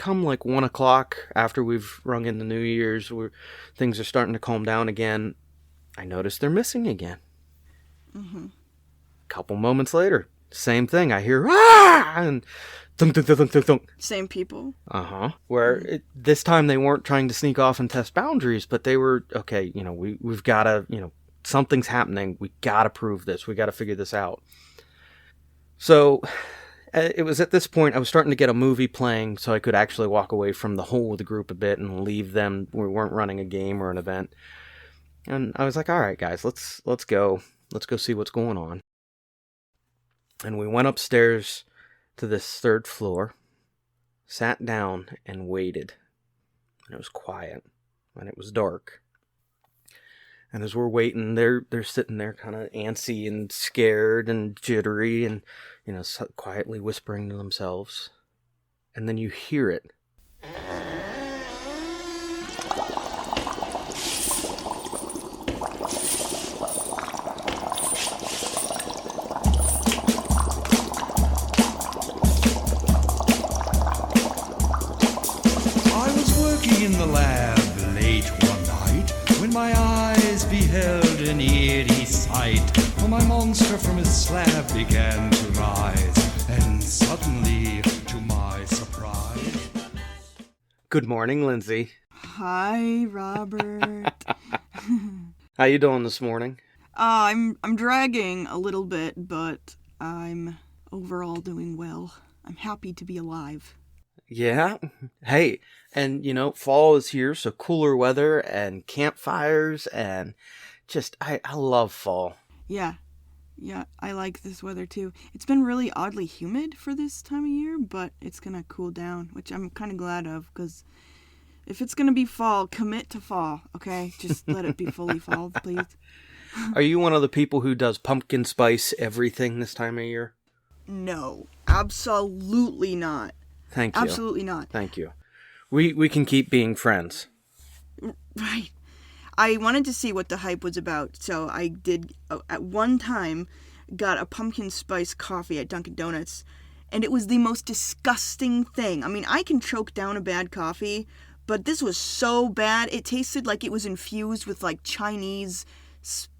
come like 1 o'clock after we've rung in the New Year's, where things are starting to calm down again, I notice they're missing again. Mm-hmm. Couple moments later, same thing. I hear, ah! And thunk, thunk, thunk, thunk, thunk. Same people. Uh-huh. Where this time they weren't trying to sneak off and test boundaries, but they were, okay, we've got to, something's happening. We got to prove this. We got to figure this out. So it was at this point I was starting to get a movie playing so I could actually walk away from the whole of the group a bit and leave them. We weren't running a game or an event. And I was like, all right, guys, let's go. Let's go see what's going on. And we went upstairs to this 3rd floor, sat down and waited. And it was quiet and it was dark. And as we're waiting, they're sitting there kind of antsy and scared and jittery and, quietly whispering to themselves. And then you hear it. I was working in the lab late one night when my eyes beheld an eerie sight. For my monster from his slab began to rise, and suddenly, to my surprise... Good morning, Lindsay. Hi, Robert. How you doing this morning? I'm dragging a little bit, but I'm overall doing well. I'm happy to be alive. Yeah. Hey, and fall is here, so cooler weather and campfires and just, I love fall. Yeah, I like this weather too. It's been really oddly humid for this time of year, but it's gonna cool down, which I'm kind of glad of, because if it's gonna be fall, commit to fall, okay? Just let it be fully fall, please. Are you one of the people who does pumpkin spice everything this time of year? No, absolutely not. Thank you. Absolutely not. Thank you. We can keep being friends. Right. I wanted to see what the hype was about, so I did, at one time, got a pumpkin spice coffee at Dunkin' Donuts, and it was the most disgusting thing. I mean, I can choke down a bad coffee, but this was so bad, it tasted like it was infused with, like, Chinese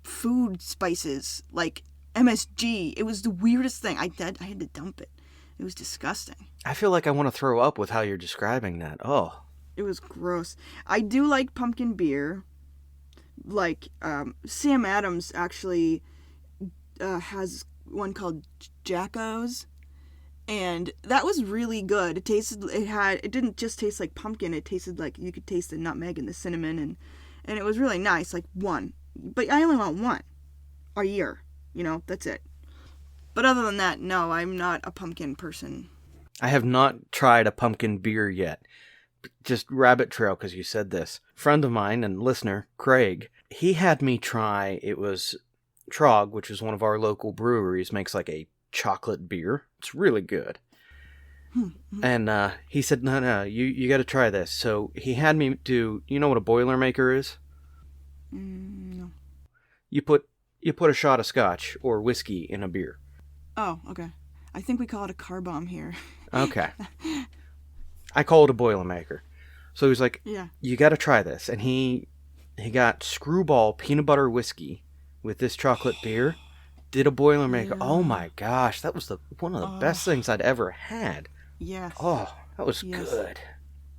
food spices, like MSG. It was the weirdest thing. I had to dump it. It was disgusting. I feel like I want to throw up with how you're describing that. Oh. It was gross. I do like pumpkin beer. Like, Sam Adams actually has one called Jacko's, and that was really good. It didn't just taste like pumpkin, it tasted like, you could taste the nutmeg and the cinnamon, and it was really nice, like one. But I only want one a year, that's it. But other than that, no, I'm not a pumpkin person. I have not tried a pumpkin beer yet. Just rabbit trail, because you said this. Friend of mine and listener, Craig, he had me try, it was Trog, which is one of our local breweries, makes like a chocolate beer. It's really good. And he said, no, you got to try this. So he had me do, you know what a Boilermaker is? No. You put a shot of scotch or whiskey in a beer. Oh, okay. I think we call it a car bomb here. Okay. I call it a Boilermaker. So he was like, yeah, you got to try this. And he got Screwball peanut butter whiskey with this chocolate beer. Did a Boilermaker. Yeah. Oh my gosh, that was one of the best things I'd ever had. Yes. Oh, that was good.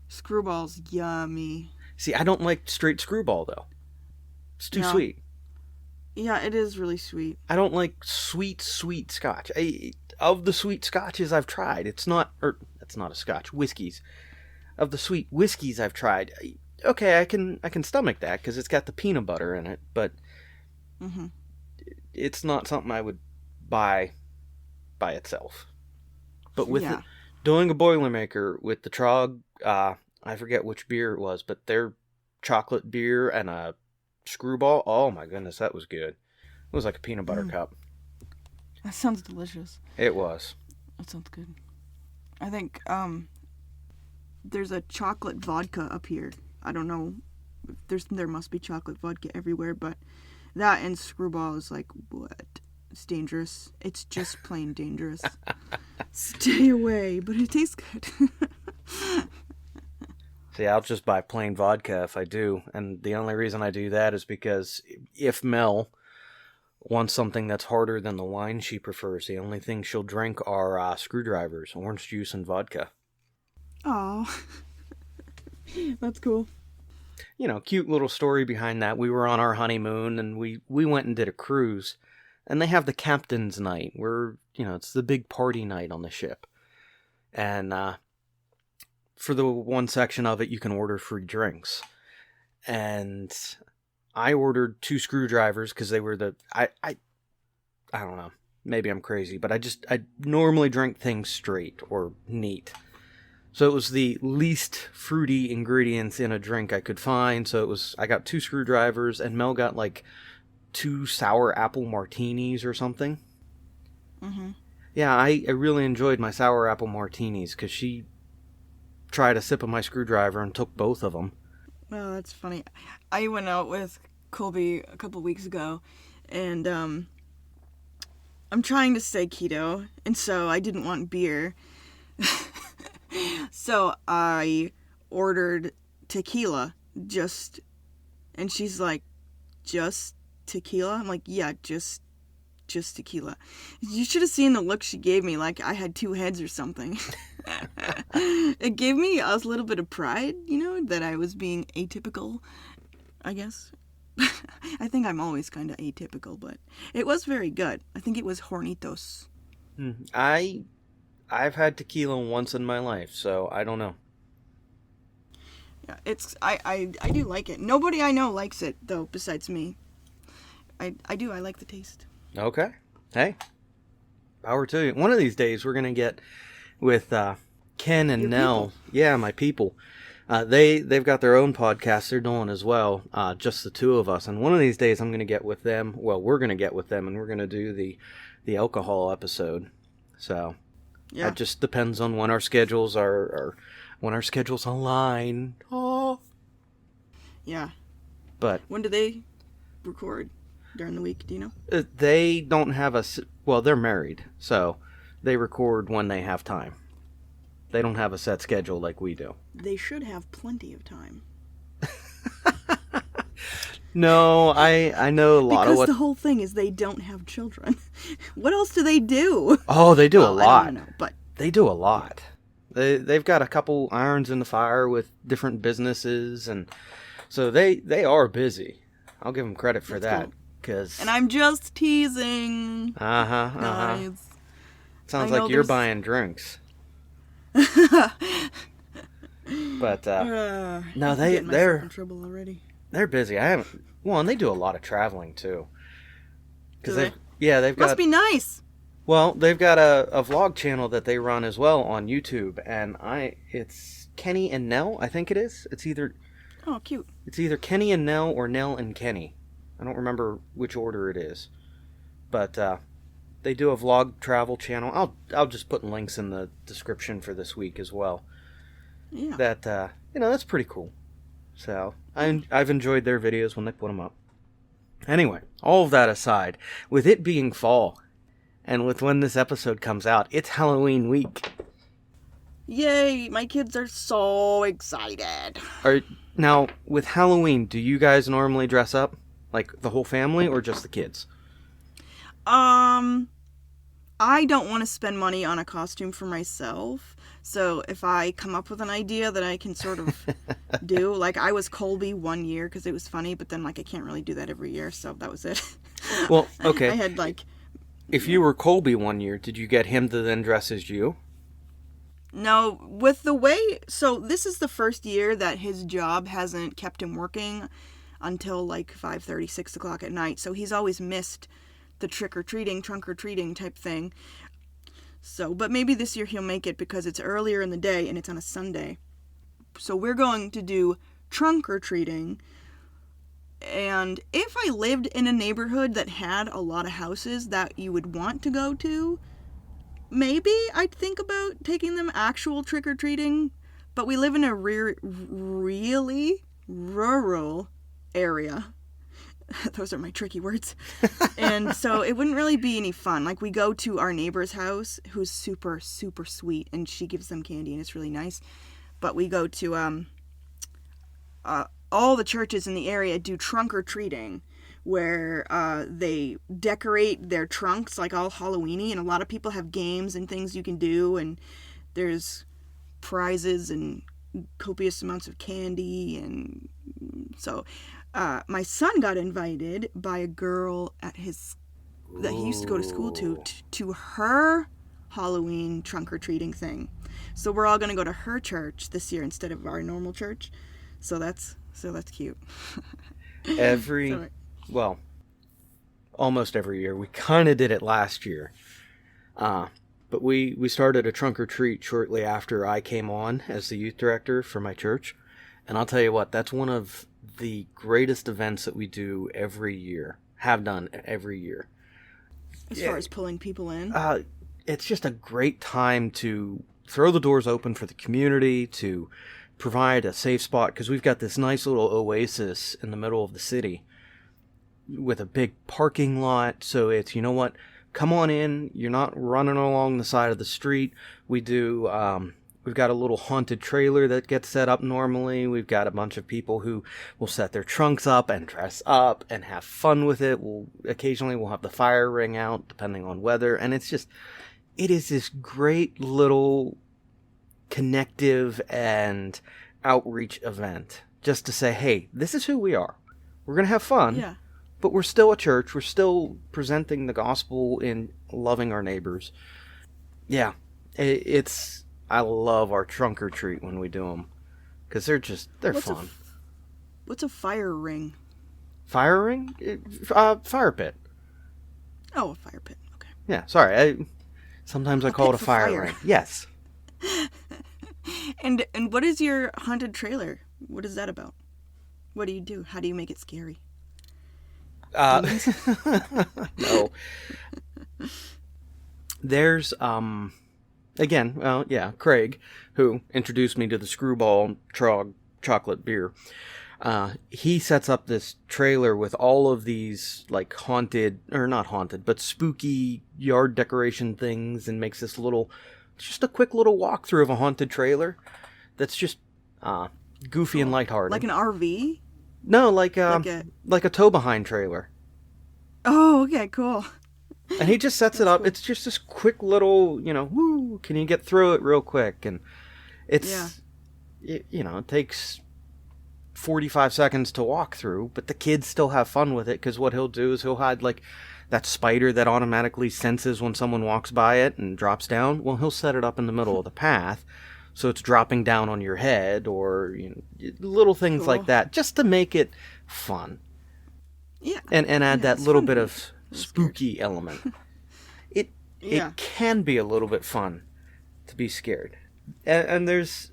Screwball's yummy. See, I don't like straight Screwball though. It's too sweet. Yeah, it is really sweet. I don't like sweet scotch. Of the sweet scotches I've tried, it's not a scotch, whiskeys. Of the sweet whiskeys I've tried, okay, I can stomach that because it's got the peanut butter in it, but it's not something I would buy by itself. But with doing a Boilermaker with the Trog, I forget which beer it was, but their chocolate beer and a Screwball, oh my goodness, that was good. It was like a peanut butter cup. That sounds delicious. It was. That sounds good. I think there's a chocolate vodka up here. I don't know. There must be chocolate vodka everywhere, but that and Screwball is like, what? It's dangerous. It's just plain dangerous. Stay away, but it tastes good. See, I'll just buy plain vodka if I do. And the only reason I do that is because if Mel wants something that's harder than the wine she prefers, the only thing she'll drink are screwdrivers, orange juice, and vodka. Oh, that's cool. You know, cute little story behind that. We were on our honeymoon, and we went and did a cruise. And they have the captain's night, where, you know, it's the big party night on the ship. And for the one section of it, you can order free drinks. And I ordered 2 screwdrivers because they were I don't know, maybe I'm crazy, but I normally drink things straight or neat. So it was the least fruity ingredients in a drink I could find. So I got 2 screwdrivers, and Mel got like 2 sour apple martinis or something. Mm-hmm. Yeah, I really enjoyed my sour apple martinis because she tried a sip of my screwdriver and took both of them. Oh, that's funny. I went out with Colby a couple weeks ago, and I'm trying to stay keto, and so I didn't want beer. So I ordered tequila, and she's like, just tequila? I'm like, yeah, just tequila. You should have seen the look she gave me, like I had 2 heads or something. It gave me a little bit of pride, you know, that I was being atypical, I guess. I think I'm always kind of atypical, but it was very good. I think it was Hornitos. I've had tequila once in my life, so I don't know. Yeah, I do like it. Nobody I know likes it, though, besides me. I like the taste. Okay. Hey, power to you. One of these days, we're going to get with Ken and Your Nell. people. Yeah, my people. They've got their own podcast they're doing as well, just the 2 of us. And one of these days, I'm going to get with them. Well, we're going to get with them, and we're going to do the alcohol episode. So Yeah. it just depends on when our schedules when our schedules align. Oh. Yeah. But When do they record? During the week, do you know? they don't have well, they're married, so they record when they have time. They don't have a set schedule like we do. They should have plenty of time. No, I know a lot because of what... the whole thing is they don't have children. What else do they do? Oh, they do a Well, lot. I don't know, but They do a lot. They've got a couple irons in the fire with different businesses, and so they are busy. I'll give them credit for That's that. cool. And I'm just teasing. Guys. Sounds I know like you're there's- buying drinks. But no, I'm getting myself they're in trouble already. they're busy. And they do a lot of traveling too. Do Because they've got Must be nice. well, they've got a vlog channel that they run as well on YouTube, and it's Kenny and Nell, I think it is. It's either Cute. Kenny and Nell or Nell and Kenny. I don't remember which order it is, but they do a vlog travel channel. I'll just put links in the description for this week as well. Yeah. That that's pretty cool. So I've enjoyed their videos when they put them up. Anyway, all of that aside, with it being fall, and with when this episode comes out, it's Halloween week. Yay! My kids are so excited. Now, with Halloween, do you guys normally dress up? Like the whole family or just the kids? I don't want to spend money on a costume for myself. So if I come up with an idea that I can sort of do, like I was Colby one year because it was funny, but then like I can't really do that every year, so that was it. Well, okay. I had like... If you were Colby one year, did you get him to then dress as you? No, with the way... So this is the first year that his job hasn't kept him working until like 5:30, 6 o'clock at night. So he's always missed the trick-or-treating, trunk-or-treating type thing. So, but maybe this year he'll make it because it's earlier in the day and it's on a Sunday. So we're going to do trunk-or-treating. And if I lived in a neighborhood that had a lot of houses that you would want to go to, maybe I'd think about taking them actual trick-or-treating. But we live in a really rural area. Those are my tricky words. And so it wouldn't really be any fun. Like, we go to our neighbor's house, who's super, super sweet, and she gives them candy, and it's really nice. But we go to all the churches in the area do trunk or treating, where they decorate their trunks like all Halloweeny, and a lot of people have games and things you can do, and there's prizes and copious amounts of candy. And so my son got invited by a girl at his that he used to go to school to her Halloween trunk or treating thing. So we're all going to go to her church this year instead of our normal church. So that's cute. Almost every year. We kind of did it last year. But we started a trunk or treat shortly after I came on as the youth director for my church. And I'll tell you what, that's one of the greatest events that we do every year. Have done every year. As far as pulling people in? It's just a great time to throw the doors open for the community, to provide a safe spot, because we've got this nice little oasis in the middle of the city with a big parking lot. So it's, you know what, come on in. You're not running along the side of the street. We do, we've got a little haunted trailer that gets set up normally. We've got a bunch of people who will set their trunks up and dress up and have fun with it. Occasionally we'll have the fire ring out depending on weather. And it is this great little connective and outreach event just to say, hey, this is who we are. We're going to have fun. Yeah. But we're still a church. We're still presenting the gospel in loving our neighbors. Yeah, I love our trunk or treat when we do them, because they're fun. What's a fire ring? Fire ring? Fire pit. Oh, a fire pit. Okay. Yeah, sorry. Sometimes I call it a fire ring. Yes. And what is your haunted trailer? What is that about? What do you do? How do you make it scary? No. There's again, well, yeah, Craig, who introduced me to the Screwball Trog chocolate beer. He sets up this trailer with all of these like haunted, or not haunted, but spooky yard decoration things, and makes this just a quick little walkthrough of a haunted trailer that's just goofy and lighthearted. Like an RV? No, like a tow behind trailer. Oh, okay, cool. And he just sets it up. Cool. It's just this quick little, woo, can you get through it real quick? And it's, it takes 45 seconds to walk through, but the kids still have fun with it, because what he'll do is he'll hide like that spider that automatically senses when someone walks by it and drops down. Well, he'll set it up in the middle of the path, so it's dropping down on your head, or little things like that, just to make it fun. Yeah, and add that little bit of spooky element. It can be a little bit fun to be scared, and there's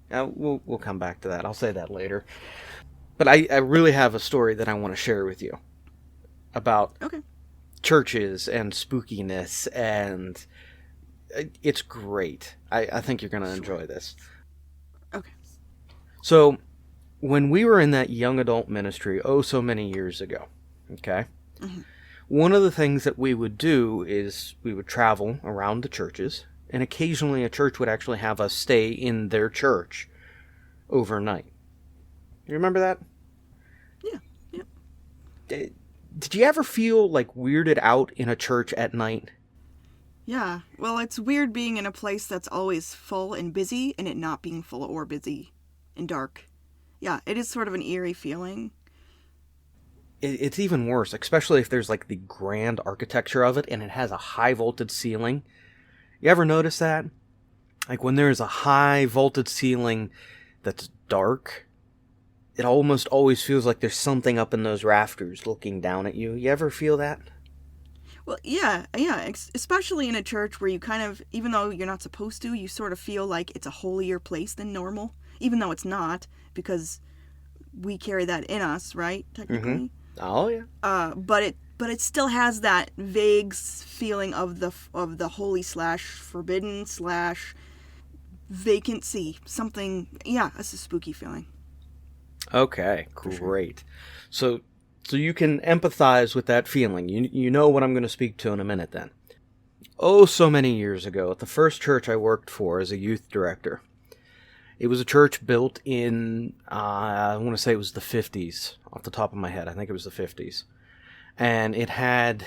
we'll come back to that. I'll say that later. But I really have a story that I want to share with you about churches and spookiness, and it's great. I think you're going to enjoy this. Okay. So, when we were in that young adult ministry, so many years ago, okay, one of the things that we would do is we would travel around the churches, and occasionally a church would actually have us stay in their church overnight. You remember that? Yeah. Did you ever feel like weirded out in a church at night? Yeah. Well, it's weird being in a place that's always full and busy, and it not being full or busy and dark. Yeah, it is sort of an eerie feeling. It's even worse, especially if there's like the grand architecture of it and it has a high voltage ceiling. You ever notice that? Like when there's a high voltage ceiling that's dark, it almost always feels like there's something up in those rafters looking down at you. You ever feel that? Well, yeah, especially in a church where you kind of, even though you're not supposed to, you sort of feel like it's a holier place than normal, even though it's not, because we carry that in us, right? Technically. Mm-hmm. Oh yeah. But it still has that vague feeling of the holy / forbidden / vacancy. Something. Yeah, it's a spooky feeling. Okay, great. Sure. So you can empathize with that feeling. You know what I'm going to speak to in a minute then. So many years ago, at the first church I worked for as a youth director, It was a church built in, I want to say it was the 50s, off the top of my head. I think it was the 50s. And it had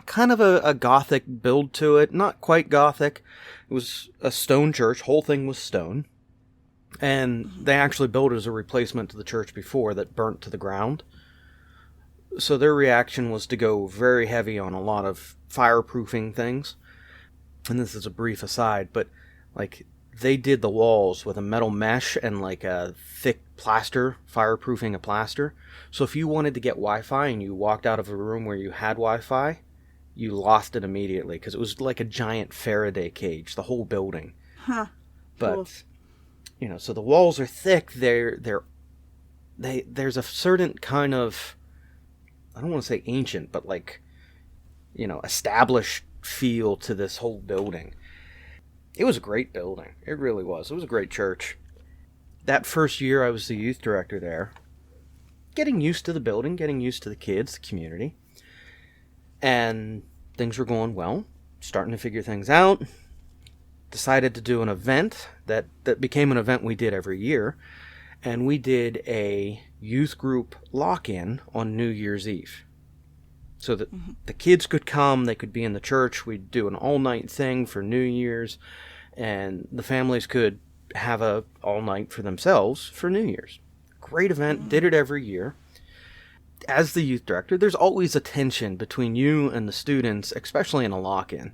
kind of a Gothic build to it. Not quite Gothic. It was a stone church. Whole thing was stone. And they actually built it as a replacement to the church before that burnt to the ground. So their reaction was to go very heavy on a lot of fireproofing things. And this is a brief aside, but like they did the walls with a metal mesh and like a thick plaster, fireproofing a plaster. So if you wanted to get Wi-Fi and you walked out of a room where you had Wi-Fi, you lost it immediately because it was like a giant Faraday cage, the whole building. Huh. But Cool. you know, so the walls are thick. There's a certain kind of, I don't want to say ancient, but like, you know, established feel to this whole building. It was a great building. It really was. It was a great church. That first year I was the youth director there, getting used to the building, getting used to the kids, the community. And things were going well, starting to figure things out. Decided to do an event that became an event we did every year. And we did a youth group lock-in on New Year's Eve. So that the kids could come, they could be in the church. We'd do an all-night thing for New Year's, and the families could have a all-night for themselves for New Year's. Great event, did it every year. As the youth director, there's always a tension between you and the students, especially in a lock-in.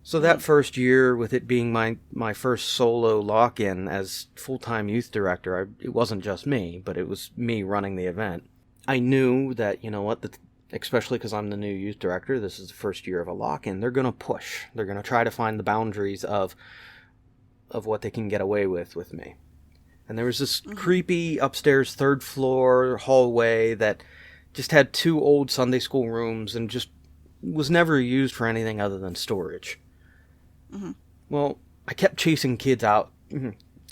So that first year, with it being my first solo lock-in as full-time youth director, it wasn't just me, but it was me running the event. I knew that, you know what, especially because I'm the new youth director, this is the first year of a lock-in, they're going to push. They're going to try to find the boundaries of what they can get away with me. And there was this creepy upstairs third floor hallway that just had 2 old Sunday school rooms and just was never used for anything other than storage. Well, I kept chasing kids out,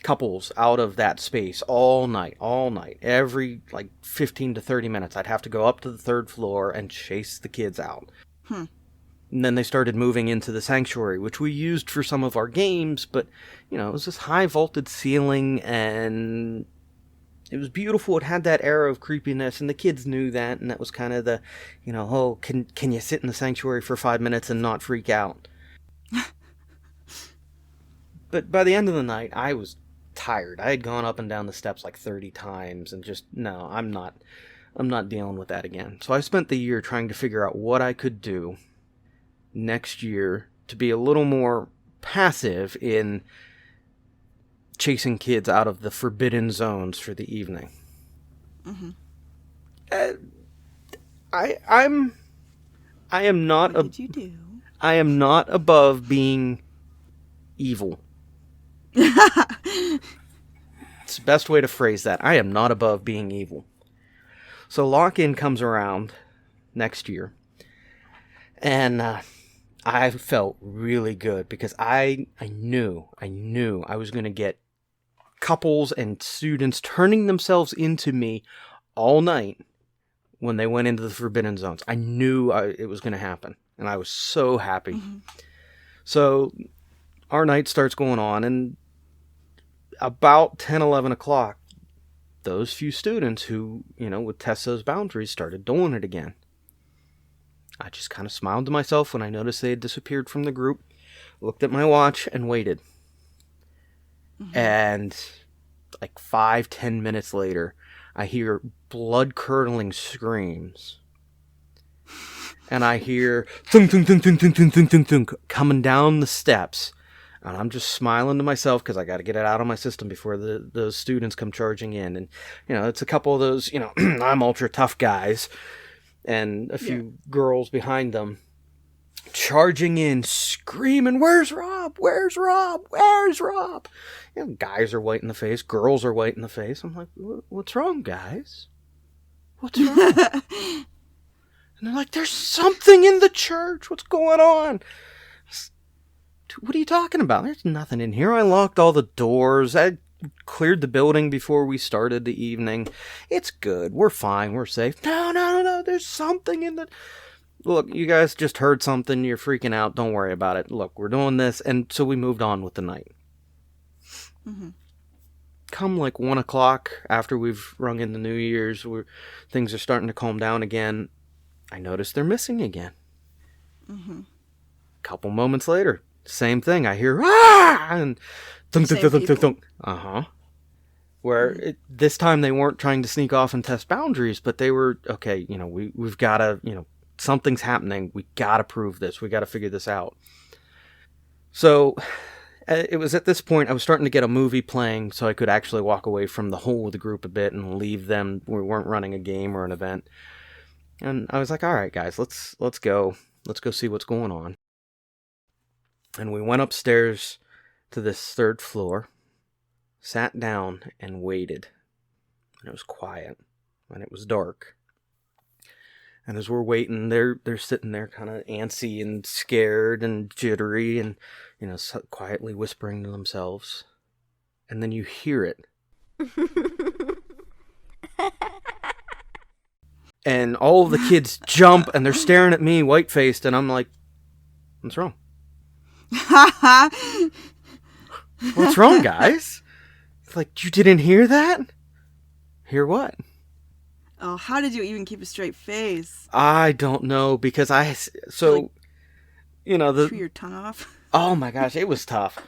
couples out of that space all night. Every, 15 to 30 minutes, I'd have to go up to the 3rd floor and chase the kids out. And then they started moving into the sanctuary, which we used for some of our games, but, you know, it was this high-vaulted ceiling, and it was beautiful. It had that air of creepiness, and the kids knew that, and that was kind of the, you know, oh, can you sit in the sanctuary for 5 minutes and not freak out? But by the end of the night, I was tired. I had gone up and down the steps 30 times, and just, no, I'm not dealing with that again. So I spent the year trying to figure out what I could do next year to be a little more passive in chasing kids out of the forbidden zones for the evening. I am not. What did you do? I am not above being evil. It's the best way to phrase that. I am not above being evil. So lock-in comes around next year, and I felt really good because I knew I was going to get couples and students turning themselves into me all night when they went into the forbidden zones. I knew it was going to happen, and I was so happy. So our night starts going on, and about 10, 11 o'clock, those few students who, you know, would test those boundaries started doing it again. I just kind of smiled to myself when I noticed they had disappeared from the group, looked at my watch, and waited. And 5-10 minutes later, I hear blood-curdling screams. And I hear thunk, thunk, thunk, thunk, thunk, thunk, thunk, thunk, thunk, coming down the steps. And I'm just smiling to myself because I got to get it out of my system before the students come charging in. And, you know, it's a couple of those, you know, I'm ultra tough guys and a few girls behind them charging in, screaming, "Where's Rob? Where's Rob? Where's Rob?" You know, guys are white in the face. Girls are white in the face. I'm like, what's wrong, guys? What's wrong? And they're like, "There's something in the church. What's going on?" What are you talking about? There's nothing in here. I locked all the doors. I cleared the building before we started the evening. It's good. We're fine. We're safe. No. There's something in the... Look, you guys just heard something. You're freaking out. Don't worry about it. Look, we're doing this. And so we moved on with the night. Come like 1 o'clock after we've rung in the New Year's, where things are starting to calm down again, I notice they're missing again. Couple moments later, same thing. I hear ah and thunk thunk thunk thunk thunk. Where this time they weren't trying to sneak off and test boundaries, but they were okay. We've got to something's happening. We got to prove this. We got to figure this out. So it was at this point I was starting to get a movie playing, so I could actually walk away from the whole of the group a bit and leave them. We weren't running a game or an event, and I was like, "All right, guys, let's go. Let's go see what's going on." And we went upstairs to this 3rd floor, sat down, and waited. And it was quiet, and it was dark. And as we're waiting, they're sitting there kind of antsy and scared and jittery and, quietly whispering to themselves. And then you hear it. And all of the kids jump, and they're staring at me, white-faced, and I'm like, what's wrong? What's wrong, guys? It's like, you didn't hear that? Hear what? Oh, how did you even keep a straight face? I don't know, because Chew your tongue off? Oh my gosh, it was tough.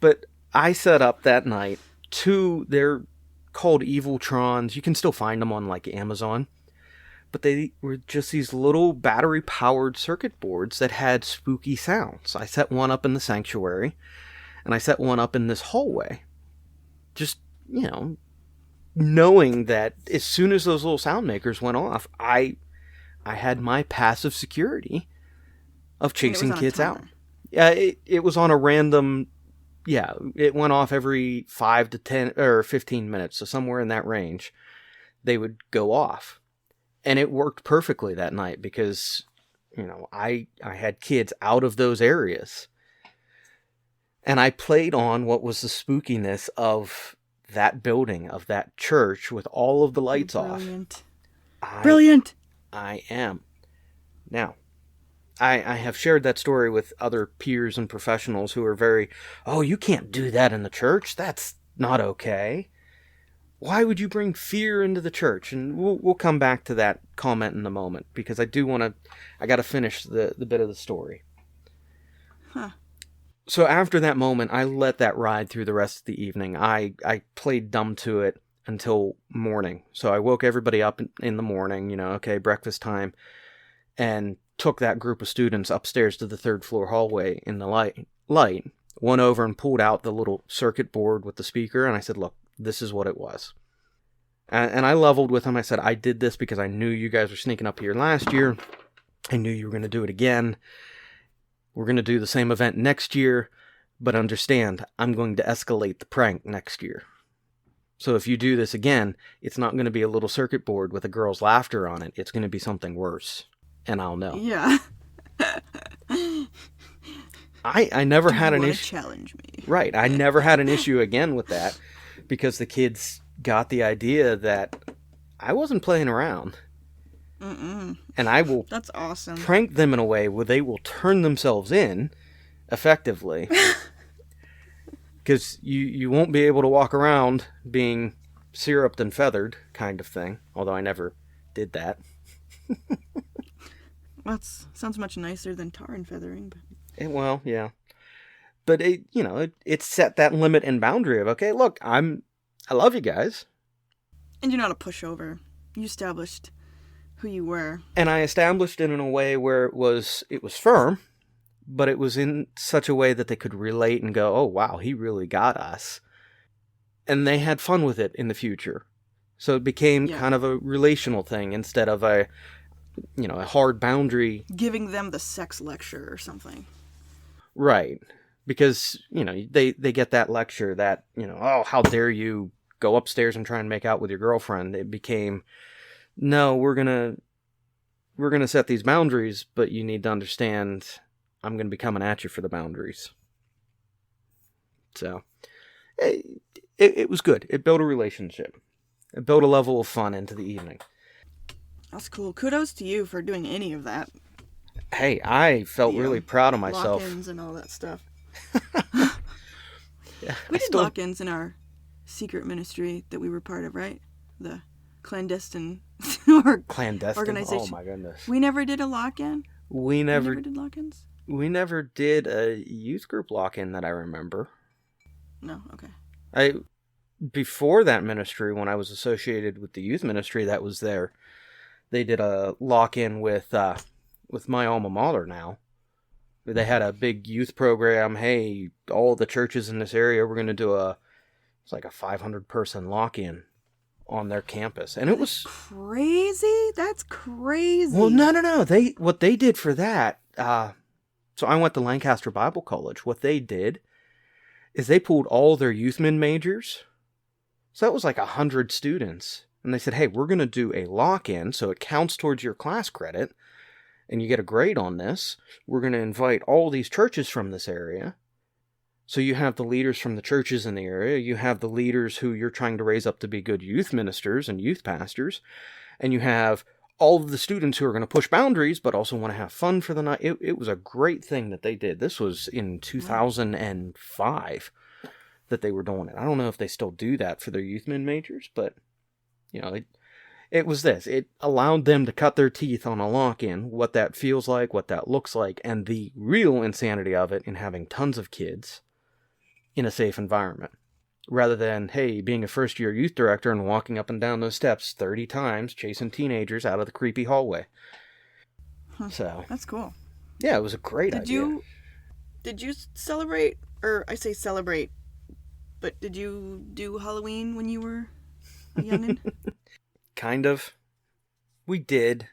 But I set up that night 2, they're called Eviltrons. You can still find them on like Amazon. But they were just these little battery-powered circuit boards that had spooky sounds. I set one up in the sanctuary, and I set one up in this hallway. Just, knowing that as soon as those little sound makers went off, I had my passive security of chasing kids out. Yeah, it was on a random... Yeah, it went off every 5 to 10 or 15 minutes, so somewhere in that range, they would go off. And it worked perfectly that night because, I had kids out of those areas. And I played on what was the spookiness of that building, of that church with all of the lights off. Brilliant! I am. Now, I have shared that story with other peers and professionals who are very, oh, you can't do that in the church. That's not okay. Why would you bring fear into the church? And we'll come back to that comment in a moment, because I got to finish the bit of the story. Huh. So after that moment, I let that ride through the rest of the evening. I played dumb to it until morning. So I woke everybody up in the morning, okay, breakfast time, and took that group of students upstairs to the 3rd floor hallway in the light, went over and pulled out the little circuit board with the speaker, and I said, look, this is what it was. And I leveled with them. I said, I did this because I knew you guys were sneaking up here last year. I knew you were going to do it again. We're going to do the same event next year, but understand, I'm going to escalate the prank next year. So if you do this again, it's not going to be a little circuit board with a girl's laughter on it. It's going to be something worse. And I'll know. Yeah. I never had an issue. Challenge me. Right. I never had an issue again with that, because the kids got the idea that I wasn't playing around. Mm-mm. And I will That's awesome. prank them in a way where they will turn themselves in effectively. Because you won't be able to walk around being syruped and feathered kind of thing. Although I never did that. That sounds much nicer than tar and feathering. But... Well, yeah. But it set that limit and boundary of, okay, look, I love you guys. And you're not a pushover. You established who you were. And I established it in a way where it was firm, but it was in such a way that they could relate and go, oh, wow, he really got us. And they had fun with it in the future. So it became kind of a relational thing instead of a hard boundary. Giving them the sex lecture or something. Right. Because, they get that lecture that, oh, how dare you go upstairs and try and make out with your girlfriend. It became, no, we're going to set these boundaries, but you need to understand I'm going to be coming at you for the boundaries. So it was good. It built a relationship. It built a level of fun into the evening. That's cool. Kudos to you for doing any of that. Hey, I felt really proud of myself. Lock-ins and all that stuff. We did lock-ins in our secret ministry that we were part of, right? The clandestine organization. Oh my goodness. We never did a lock-in? We never did lock-ins? We never did a youth group lock-in that I remember. No, okay. Before that ministry, when I was associated with the youth ministry that was there, they did a lock-in with my alma mater now. They had a big youth program. Hey, all the churches in this area, we're going to do it's like a 500-person lock-in on their campus. And it was crazy. That's crazy. Well, no. What they did for that, so I went to Lancaster Bible College. What they did is they pulled all their youth min majors. So that was like 100 students. And they said, hey, we're going to do a lock-in so it counts towards your class credit and you get a grade on this. We're going to invite all these churches from this area. So you have the leaders from the churches in the area. You have the leaders who you're trying to raise up to be good youth ministers and youth pastors. And you have all of the students who are going to push boundaries but also want to have fun for the night. It was a great thing that they did. This was in 2005 that they were doing it. I don't know if they still do that for their youth min majors, but it was this. It allowed them to cut their teeth on a lock-in, what that feels like, what that looks like, and the real insanity of it in having tons of kids in a safe environment. Rather than, hey, being a first-year youth director and walking up and down those steps 30 times, chasing teenagers out of the creepy hallway. So that's cool. Yeah, it was a great idea. Did you celebrate, or I say celebrate, but did you do Halloween when you were a youngin'? Kind of. We did.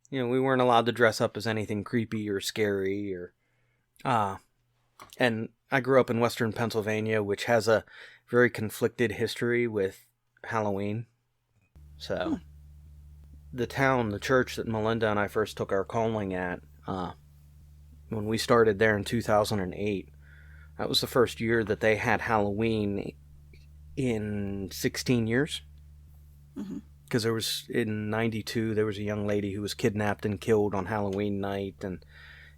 We weren't allowed to dress up as anything creepy or scary or... And I grew up in Western Pennsylvania, which has a very conflicted history with Halloween. So, the church that Melinda and I first took our calling at, when we started there in 2008, that was the first year that they had Halloween in 16 years. Because there was, in 92, there was a young lady who was kidnapped and killed on Halloween night, and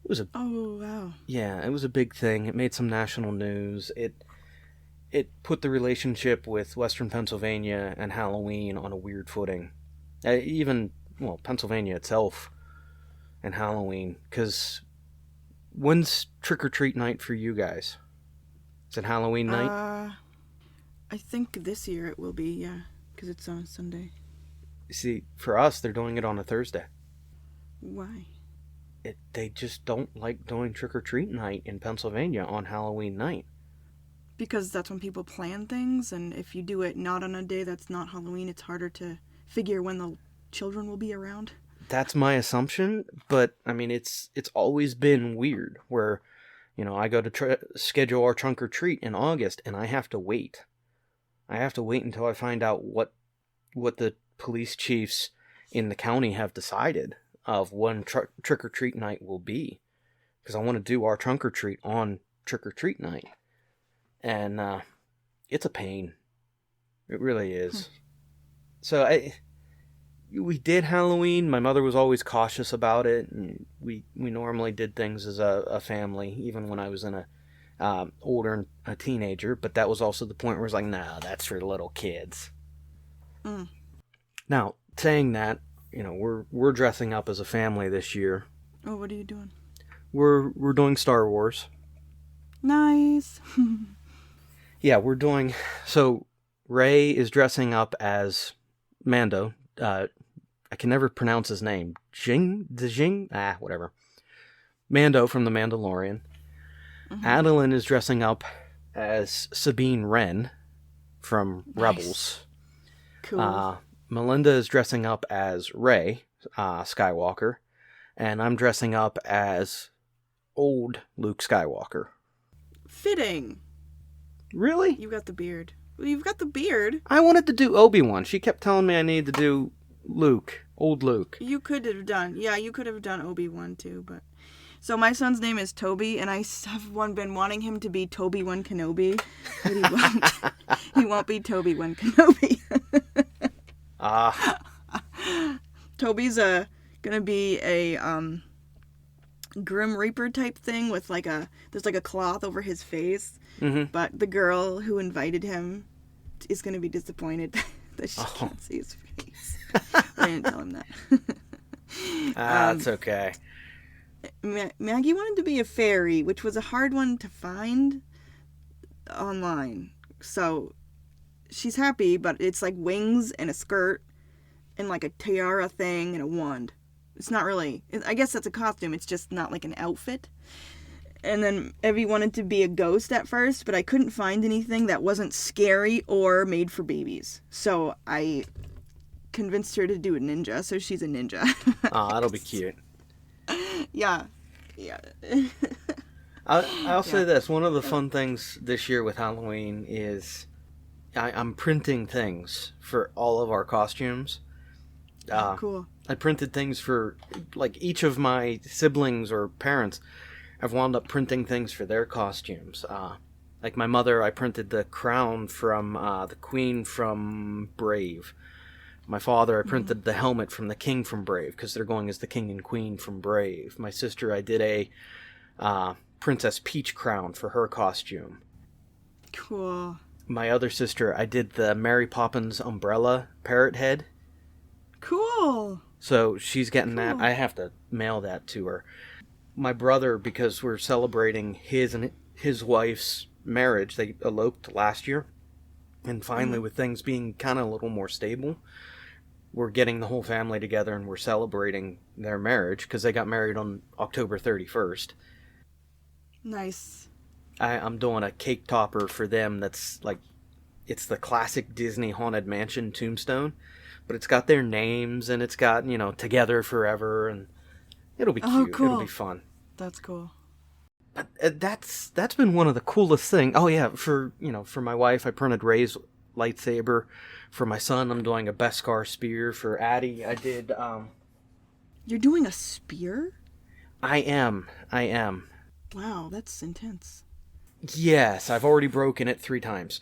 it was oh, wow. Yeah, it was a big thing. It made some national news. It put the relationship with Western Pennsylvania and Halloween on a weird footing. Pennsylvania itself and Halloween. Because when's trick-or-treat night for you guys? Is it Halloween night? I think this year it will be, yeah. Because it's on a Sunday. See, for us, they're doing it on a Thursday. Why? They just don't like doing trick-or-treat night in Pennsylvania on Halloween night. Because that's when people plan things, and if you do it not on a day that's not Halloween, it's harder to figure when the children will be around. That's my assumption, but, it's always been weird, where, I go to schedule our trunk-or-treat in August, and I have to wait. I have to wait until I find out what the police chiefs in the county have decided of when trick-or-treat night will be. Because I want to do our trunk-or-treat on trick-or-treat night. And it's a pain. It really is. So we did Halloween. My mother was always cautious about it. And we normally did things as a family, even when I was in older, a teenager. But that was also the point where it was like, no, that's for little kids. Now, saying that, we're dressing up as a family this year. Oh, what are you doing? We're doing Star Wars. Nice. Yeah, we're doing... So, Ray is dressing up as Mando. I can never pronounce his name. Jing? Whatever. Mando from The Mandalorian. Adeline is dressing up as Sabine Wren from Rebels. Cool. Melinda is dressing up as Rey Skywalker, and I'm dressing up as old Luke Skywalker. Fitting. Really? You got the beard. Well, you've got the beard. I wanted to do Obi-Wan. She kept telling me I needed to do Luke, old Luke. You could have done Obi-Wan too, but... So my son's name is Toby, and I have been wanting him to be Toby-Wan Kenobi, but he won't. He won't be Toby-Wan Kenobi. Toby's gonna be a Grim Reaper type thing with there's like a cloth over his face. Mm-hmm. But the girl who invited him is going to be disappointed that she can't see his face. I didn't tell him that. That's okay. Maggie wanted to be a fairy, which was a hard one to find online. So she's happy, but it's like wings and a skirt and like a tiara thing and a wand. It's not really, I guess that's a costume. It's just not like an outfit. And then Evie wanted to be a ghost at first, but I couldn't find anything that wasn't scary or made for babies. So I convinced her to do a ninja, so she's a ninja. Oh, that'll be cute. Yeah. I'll say this. One of the fun things this year with Halloween is I'm printing things for all of our costumes. Cool. I printed things for, like, each of my siblings or parents. I've wound up printing things for their costumes. Like my mother, I printed the crown from the Queen from Brave. My father, I printed the helmet from the King from Brave, because they're going as the King and Queen from Brave. My sister, I did a Princess Peach crown for her costume. Cool. My other sister, I did the Mary Poppins umbrella parrot head. Cool. So she's getting that. I have to mail that to her. My brother, because we're celebrating his and his wife's marriage, they eloped last year. And finally, with things being kind of a little more stable, we're getting the whole family together and we're celebrating their marriage, because they got married on October 31st. Nice. I'm doing a cake topper for them that's like, it's the classic Disney Haunted Mansion tombstone, but it's got their names and it's got, Together Forever, and it'll be cute. Cool. It'll be fun. That's cool. But that's been one of the coolest things. Oh yeah, for my wife, I printed Ray's lightsaber. For my son, I'm doing a Beskar spear. For Addie, I did. You're doing a spear? I am. Wow, that's intense. Yes, I've already broken it 3 times.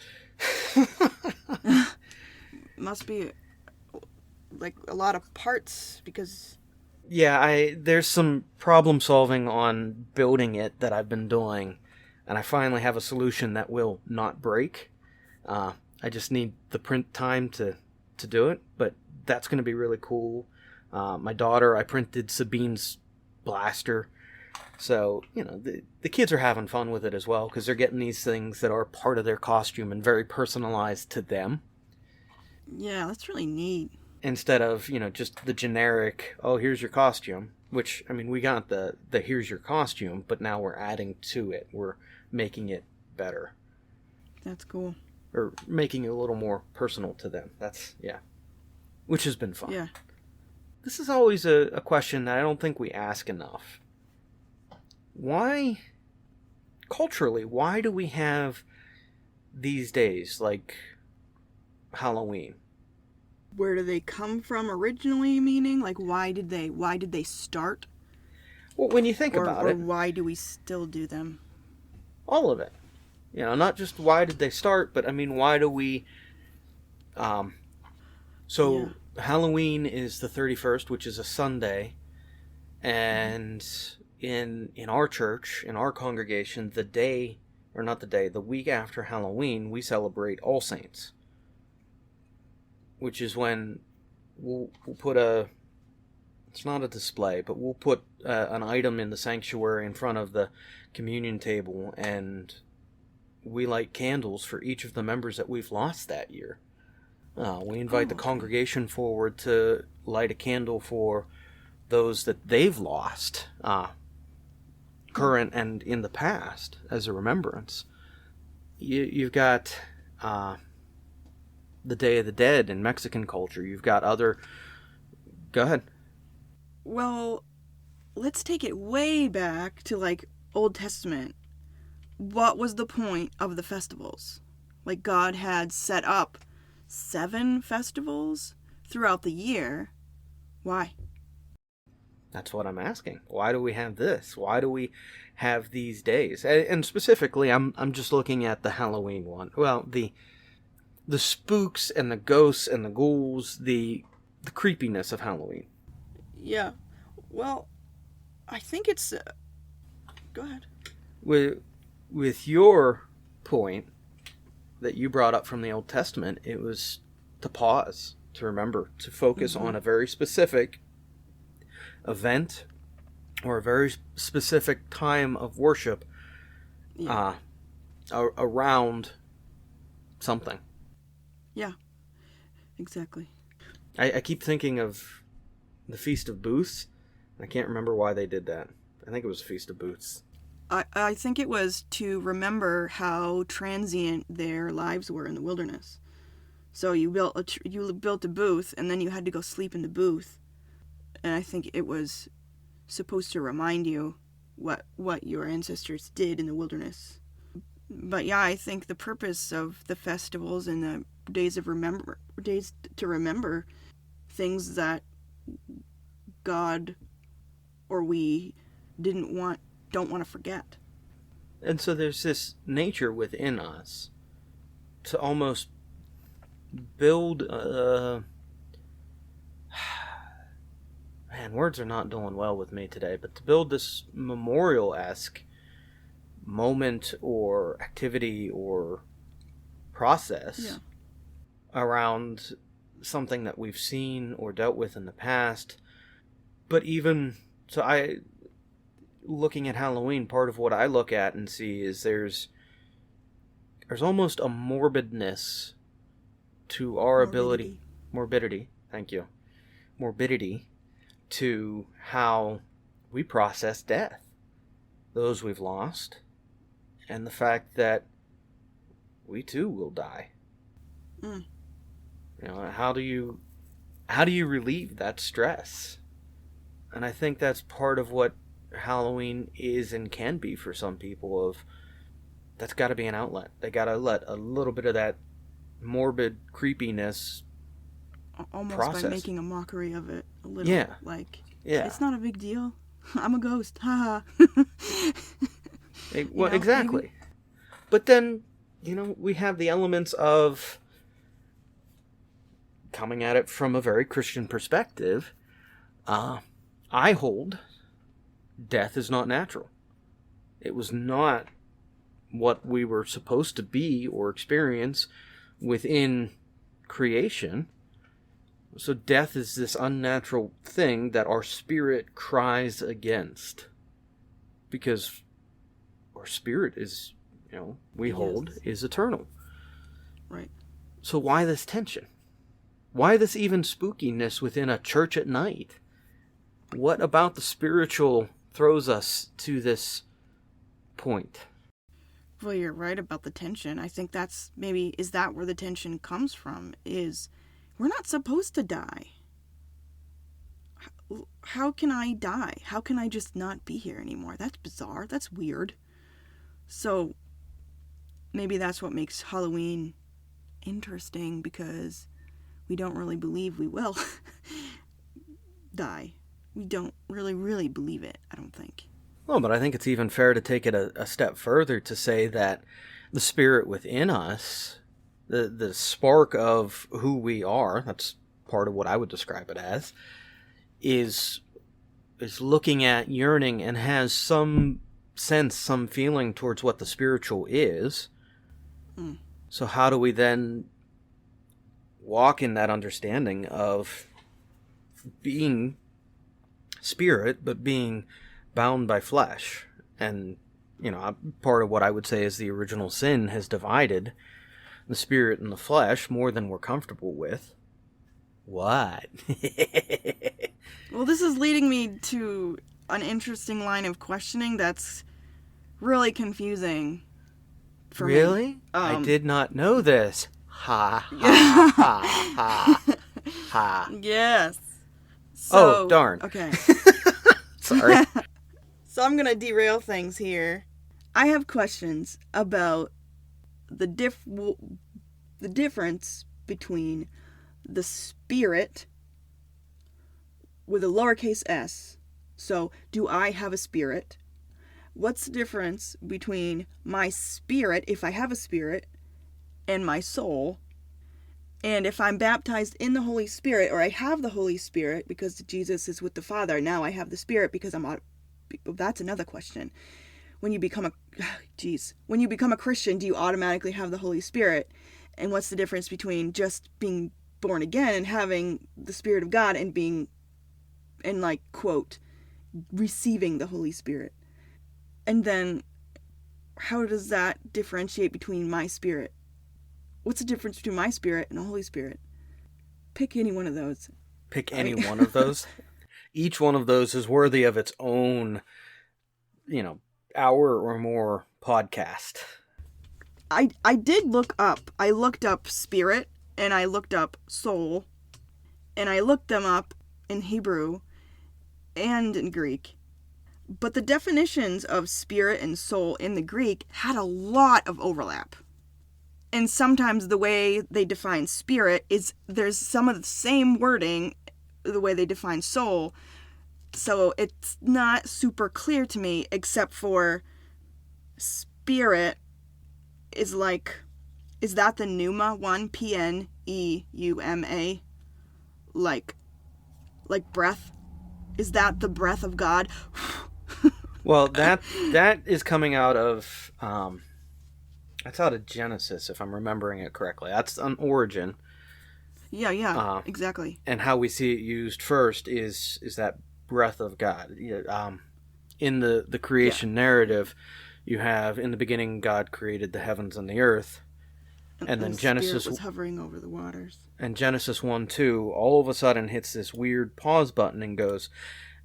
Must be like a lot of parts, because... Yeah, there's some problem solving on building it that I've been doing, and I finally have a solution that will not break. I just need the print time to do it, but that's going to be really cool. My daughter, I printed Sabine's blaster, so, the kids are having fun with it as well, because they're getting these things that are part of their costume and very personalized to them. Yeah, that's really neat. Instead of, just the generic, oh, here's your costume, which, we got the here's your costume, but now we're adding to it. We're making it better. That's cool. Or making it a little more personal to them. Which has been fun. Yeah. This is always a question that I don't think we ask enough. Culturally, why do we have these days, like Halloween? Where do they come from originally, meaning? Like, why did they start? Well, when you think about it... Or why do we still do them? All of it. Not just why did they start, but, why do we... Halloween is the 31st, which is a Sunday, and in our church, in our congregation, the week after Halloween, we celebrate All Saints. Which is when we'll put it's not a display, but we'll put an item in the sanctuary in front of the communion table, and we light candles for each of the members that we've lost that year. We invite the congregation forward to light a candle for those that they've lost, current and in the past, as a remembrance. You've got... the Day of the Dead in Mexican culture. You've got other... Go ahead. Well, let's take it way back to, Old Testament. What was the point of the festivals? God had set up 7 festivals throughout the year. Why? That's what I'm asking. Why do we have this? Why do we have these days? And specifically, I'm just looking at the Halloween one. Well, the spooks and the ghosts and the ghouls, the creepiness of Halloween. Yeah. Well, I think it's Go ahead. With your point that you brought up from the Old Testament, it was to pause, to remember, to focus on a very specific event or a very specific time of worship around something. Yeah, exactly. I keep thinking of the Feast of Booths. I can't remember why they did that. I think it was Feast of Booths. I think it was to remember how transient their lives were in the wilderness. So you built a booth, and then you had to go sleep in the booth. And I think it was supposed to remind you what your ancestors did in the wilderness. But yeah, I think the purpose of the festivals and the days to remember things that God or we don't want to forget. And so there's this nature within us to almost build man, words are not doing well with me today, but to build this memorial-esque moment or activity or process around something that we've seen or dealt with in the past. But even so, looking at Halloween, part of what I look at and see is there's almost a morbidness to our ability, thank you, morbidity to how we process death, those we've lost, and the fact that we too will die. You know, how do you relieve that stress? And I think that's part of what Halloween is and can be for some people. That's got to be an outlet. They got to let a little bit of that morbid creepiness almost process. By making a mockery of it a little. It's not a big deal. I'm a ghost. Haha. Exactly. Maybe? But then, we have the elements of coming at it from a very Christian perspective. I hold death is not natural. It was not what we were supposed to be or experience within creation. So death is this unnatural thing that our spirit cries against. Because our spirit is, we hold, is eternal. Right. So why this tension? Why this even spookiness within a church at night? What about the spiritual throws us to this point? Well, you're right about the tension. I think is that where the tension comes from, is we're not supposed to die. How can I die? How can I just not be here anymore? That's bizarre. That's weird. So maybe that's what makes Halloween interesting, because we don't really believe we will die. We don't really believe it, I don't think. Well, but I think it's even fair to take it a step further to say that the spirit within us, the spark of who we are, that's part of what I would describe it as, is looking at, yearning, and has some sense, some feeling towards what the spiritual is. So how do we then walk in that understanding of being spirit, but being bound by flesh? And, part of what I would say is the original sin has divided the spirit and the flesh more than we're comfortable with. What? Well, this is leading me to an interesting line of questioning that's really confusing for me. Really? I did not know this. Ha, ha, ha, ha, ha. Yes. So, darn. Okay. Sorry. So I'm going to derail things here. I have questions about the difference between the spirit with a lowercase s. So, do I have a spirit? What's the difference between my spirit, if I have a spirit, and my soul? And if I'm baptized in the Holy Spirit, or I have the Holy Spirit because Jesus is with the Father, now I have the Spirit because that's another question. when you become a when you become a Christian, do you automatically have the Holy Spirit? And what's the difference between just being born again and having the Spirit of God and being, and like, quote, receiving the Holy Spirit? And then how does that differentiate between my spirit? What's the difference between my spirit and the Holy Spirit? Pick any one of those. Pick any one of those. Each one of those is worthy of its own, hour or more podcast. I did look up. I looked up spirit and I looked up soul, and I looked them up in Hebrew and in Greek. But the definitions of spirit and soul in the Greek had a lot of overlap. And sometimes the way they define spirit is, there's some of the same wording the way they define soul. So it's not super clear to me, except for spirit is like, is that the pneuma one? Pneuma? Like breath? Is that the breath of God? Well, that is coming out of, that's out of Genesis, if I'm remembering it correctly. That's an origin. Yeah, exactly. And how we see it used first is that breath of God. In the creation narrative, you have, in the beginning, God created the heavens and the earth. And then Genesis was hovering over the waters. And Genesis 1:2 all of a sudden hits this weird pause button and goes,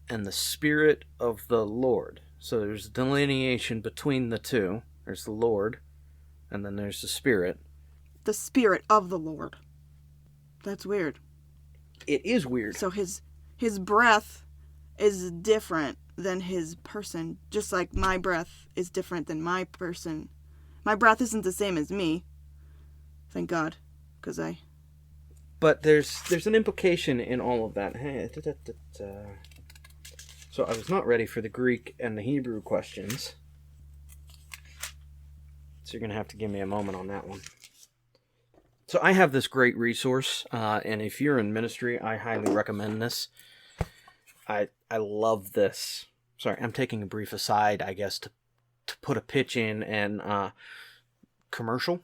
and the Spirit of the Lord. So there's a delineation between the two. There's the Lord, and then there's the Spirit. The Spirit of the Lord. That's weird. It is weird. So his breath is different than his person, just like my breath is different than my person. My breath isn't the same as me. Thank God, because But there's an implication in all of that. So I was not ready for the Greek and the Hebrew questions. So you're going to have to give me a moment on that one. So I have this great resource, and if you're in ministry, I highly recommend this. I love this. Sorry, I'm taking a brief aside, I guess, to put a pitch in and commercial.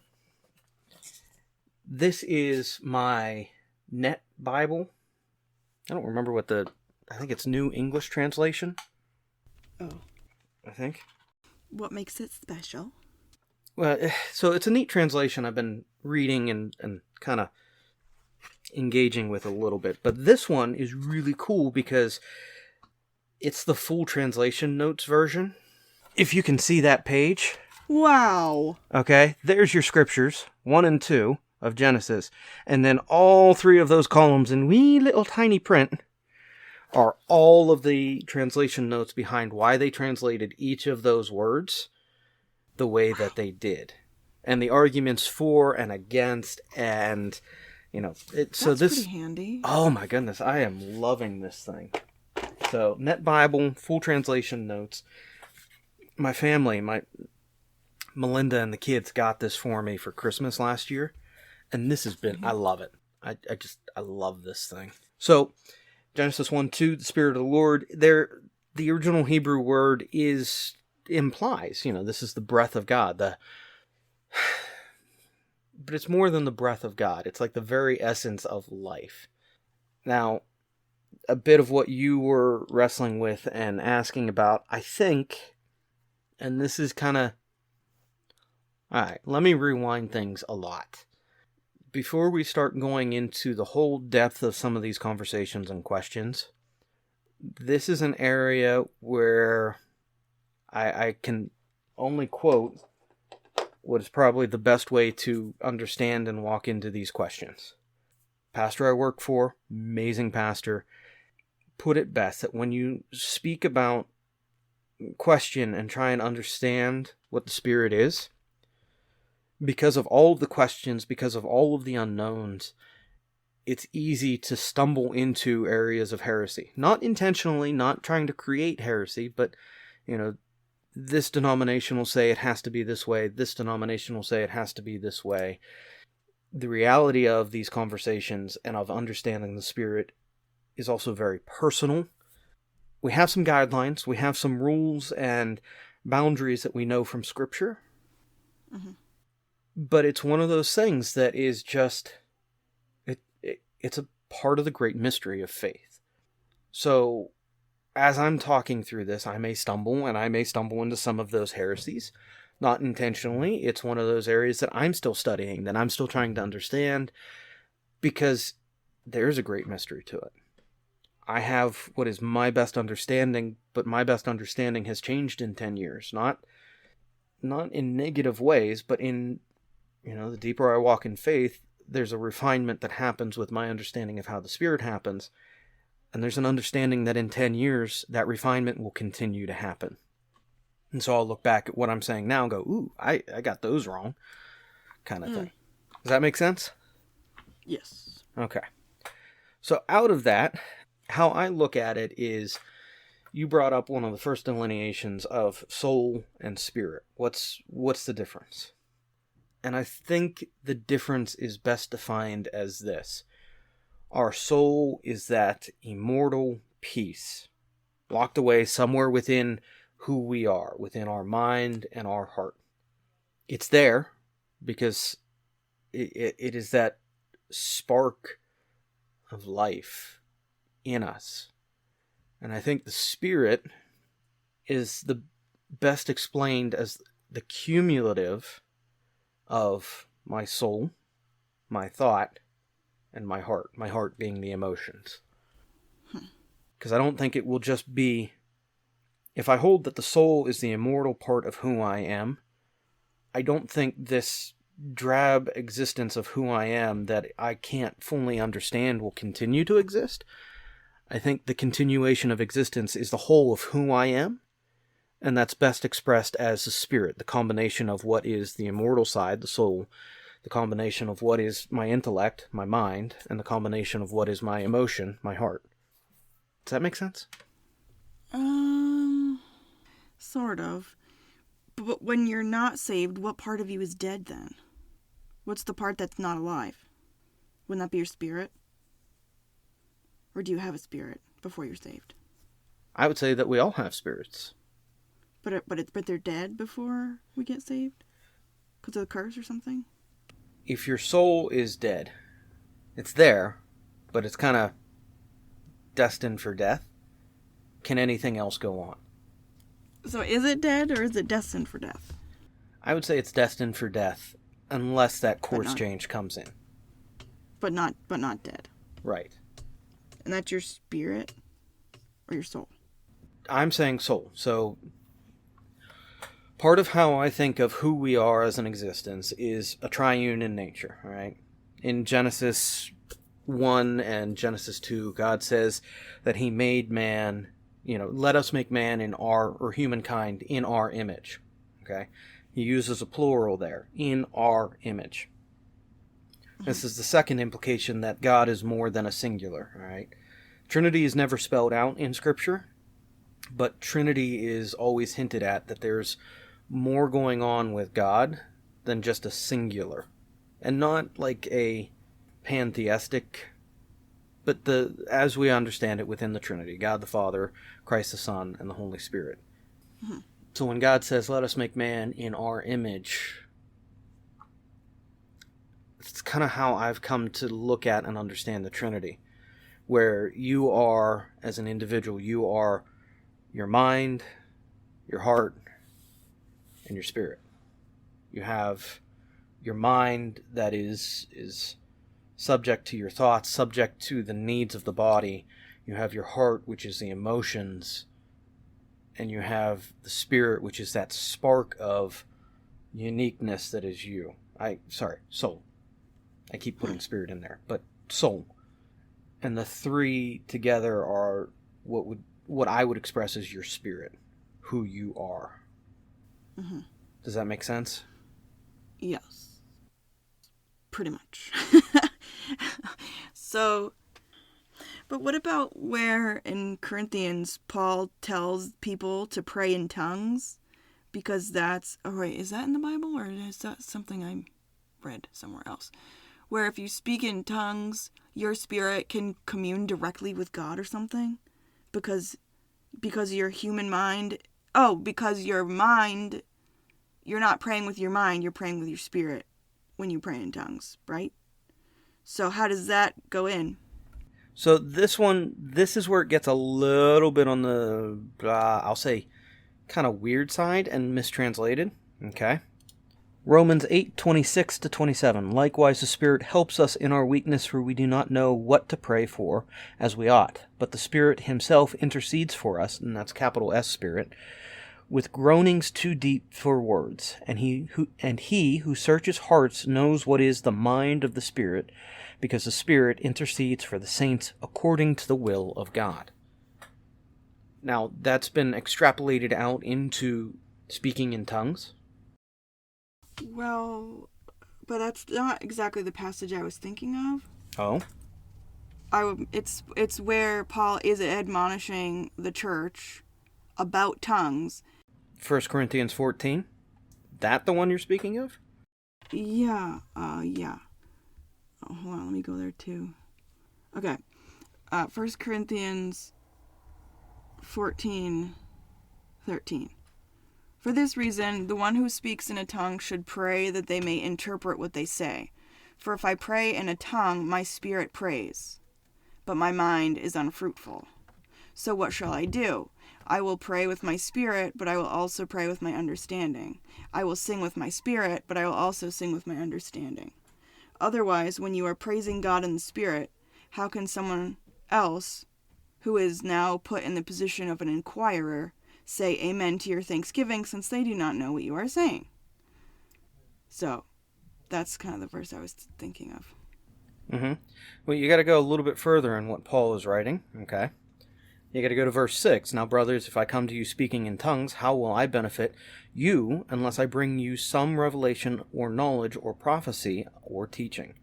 This is my Net Bible. I don't remember what I think it's New English Translation. Oh. I think. What makes it special? Well, so it's a neat translation I've been reading and kind of engaging with a little bit. But this one is really cool because it's the full translation notes version. If you can see that page. Wow. Okay, there's your scriptures, 1 and 2 of Genesis. And then all 3 of those columns in wee little tiny print are all of the translation notes behind why they translated each of those words the way that they did. And the arguments for and against, and, That's pretty handy. Oh my goodness, I am loving this thing. So, Net Bible, full translation notes. My family, Melinda and the kids got this for me for Christmas last year. And this has been, I love it. I love this thing. So, Genesis 1:2, the Spirit of the Lord, the original Hebrew word implies, this is the breath of God. But it's more than the breath of God. It's like the very essence of life. Now, a bit of what you were wrestling with and asking about, I think, and this is kind of... Alright, let me rewind things a lot. Before we start going into the whole depth of some of these conversations and questions, this is an area where I can only quote what is probably the best way to understand and walk into these questions. Pastor I work for, amazing pastor, put it best that when you speak about question and try and understand what the Spirit is, because of all of the questions, because of all of the unknowns, it's easy to stumble into areas of heresy. Not intentionally, not trying to create heresy, but, this denomination will say it has to be this way, this denomination will say it has to be this way. The reality of these conversations and of understanding the Spirit is also very personal. We have some guidelines, we have some rules and boundaries that we know from Scripture. But it's one of those things that is just, it's a part of the great mystery of faith. So, as I'm talking through this, I may stumble, and I may stumble into some of those heresies. Not intentionally. It's one of those areas that I'm still studying, that I'm still trying to understand, because there's a great mystery to it. I have what is my best understanding, but my best understanding has changed in 10 years. Not in negative ways, but in, the deeper I walk in faith, there's a refinement that happens with my understanding of how the Spirit happens. And there's an understanding that in 10 years, that refinement will continue to happen. And so I'll look back at what I'm saying now and go, ooh, I got those wrong, kind of thing. Does that make sense? Yes. Okay. So out of that, how I look at it is, you brought up one of the first delineations of soul and spirit. What's the difference? And I think the difference is best defined as this. Our soul is that immortal peace, locked away somewhere within who we are, within our mind and our heart. It's there because it is that spark of life in us. And I think the Spirit is the best explained as the cumulative of my soul, my thought, and my heart being the emotions. Because I don't think it will just be, if I hold that the soul is the immortal part of who I am, I don't think this drab existence of who I am that I can't fully understand will continue to exist. I think the continuation of existence is the whole of who I am, and that's best expressed as the spirit, the combination of what is the immortal side, the soul, the combination of what is my intellect, my mind, and the combination of what is my emotion, my heart. Does that make sense? Sort of. But when you're not saved, what part of you is dead then? What's the part that's not alive? Wouldn't that be your spirit? Or do you have a spirit before you're saved? I would say that we all have spirits. But they're dead before we get saved? Because of the curse or something? If your soul is dead, it's there, but it's kind of destined for death. Can anything else go on? So is it dead or is it destined for death? I would say it's destined for death unless that course change comes in. But not dead. Right. And that's your spirit or your soul? I'm saying soul. So part of how I think of who we are as an existence is a triune in nature, right? In Genesis 1 and Genesis 2, God says that he made man, let us make man or humankind in our image. Okay? He uses a plural there, in our image. This is the second implication that God is more than a singular, all right? Trinity is never spelled out in Scripture, but Trinity is always hinted at, that there's more going on with God than just a singular. And not like a pantheistic, but as we understand it within the Trinity, God the Father, Christ the Son, and the Holy Spirit. Mm-hmm. So when God says, let us make man in our image, it's kind of how I've come to look at and understand the Trinity, where you are, as an individual, you are your mind, your heart, and your spirit. You have your mind that is subject to your thoughts, subject to the needs of the body. You have your heart, which is the emotions, and you have the spirit, which is that spark of uniqueness that is you. Soul. I keep putting spirit in there, but soul. And the three together are what I would express as your spirit, who you are. Mm-hmm. Does that make sense? Yes. Pretty much. So, but what about where in Corinthians Paul tells people to pray in tongues? Because that's, is that in the Bible or is that something I read somewhere else? Where if you speak in tongues, your spirit can commune directly with God or something? Because your human mind Oh, because your mind, you're not praying with your mind, you're praying with your spirit when you pray in tongues, right? So how does that go in? So this is where it gets a little bit on the, I'll say, kind of weird side and mistranslated. Okay. Romans 8:26-27. Likewise, the Spirit helps us in our weakness, for we do not know what to pray for as we ought. But the Spirit himself intercedes for us, and that's capital S Spirit, with groanings too deep for words. And he who searches hearts knows what is the mind of the Spirit, because the Spirit intercedes for the saints according to the will of God. Now, that's been extrapolated out into speaking in tongues. Well, but that's not exactly the passage I was thinking of. Oh? It's where Paul is admonishing the church about tongues. 1 Corinthians 14? That the one you're speaking of? Yeah, yeah. Oh, hold on, let me go there too. Okay. 1 Corinthians 14:13. For this reason, the one who speaks in a tongue should pray that they may interpret what they say. For if I pray in a tongue, my spirit prays, but my mind is unfruitful. So what shall I do? I will pray with my spirit, but I will also pray with my understanding. I will sing with my spirit, but I will also sing with my understanding. Otherwise, when you are praising God in the spirit, how can someone else, who is now put in the position of an inquirer, say amen to your thanksgiving, since they do not know what you are saying? So, that's kind of the verse I was thinking of. Mm-hmm. Well, you got to go a little bit further in what Paul is writing, okay? You got to go to verse 6. Now, brothers, if I come to you speaking in tongues, how will I benefit you unless I bring you some revelation or knowledge or prophecy or teaching?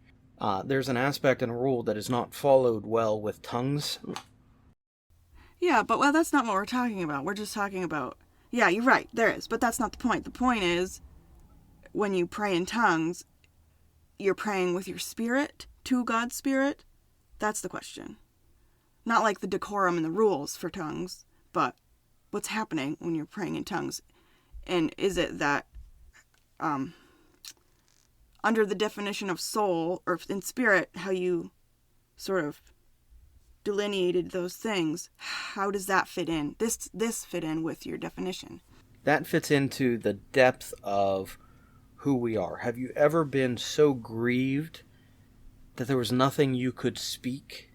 There's an aspect and a rule that is not followed well with tongues. Yeah, but well, that's not what we're talking about. We're just talking about... Yeah, you're right, there is. But that's not the point. The point is, when you pray in tongues, you're praying with your spirit to God's spirit. That's the question. Not like the decorum and the rules for tongues, but what's happening when you're praying in tongues. And is it that, under the definition of soul, or in spirit, how you sort of delineated those things, how does that fit in? This fit in with your definition. That fits into the depth of who we are. Have you ever been so grieved that there was nothing you could speak,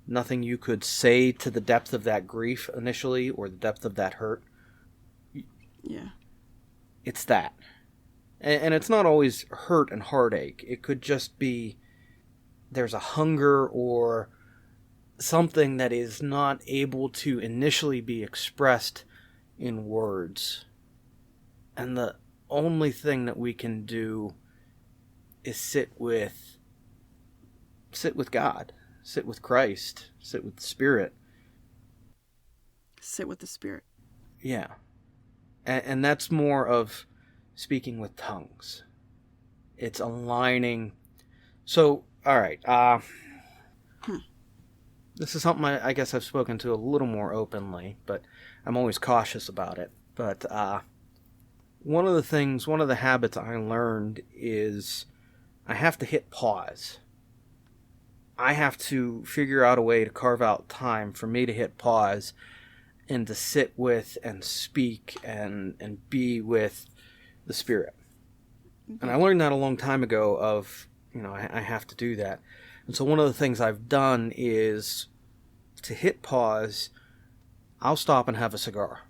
nothing you could say to the depth of that grief initially, or the depth of that hurt? Yeah. It's that. And it's not always hurt and heartache. It could just be there's a hunger or something that is not able to initially be expressed in words. And the only thing that we can do is sit with God, sit with Christ, sit with the Spirit. Sit with the Spirit. Yeah. And that's more of speaking with tongues. It's aligning. So, all right. This is something I guess I've spoken to a little more openly, but I'm always cautious about it. But one of the habits I learned is I have to hit pause. I have to figure out a way to carve out time for me to hit pause and to sit with and speak and be with the Spirit. And I learned that a long time ago of, I have to do that. And so one of the things I've done is to hit pause, I'll stop and have a cigar.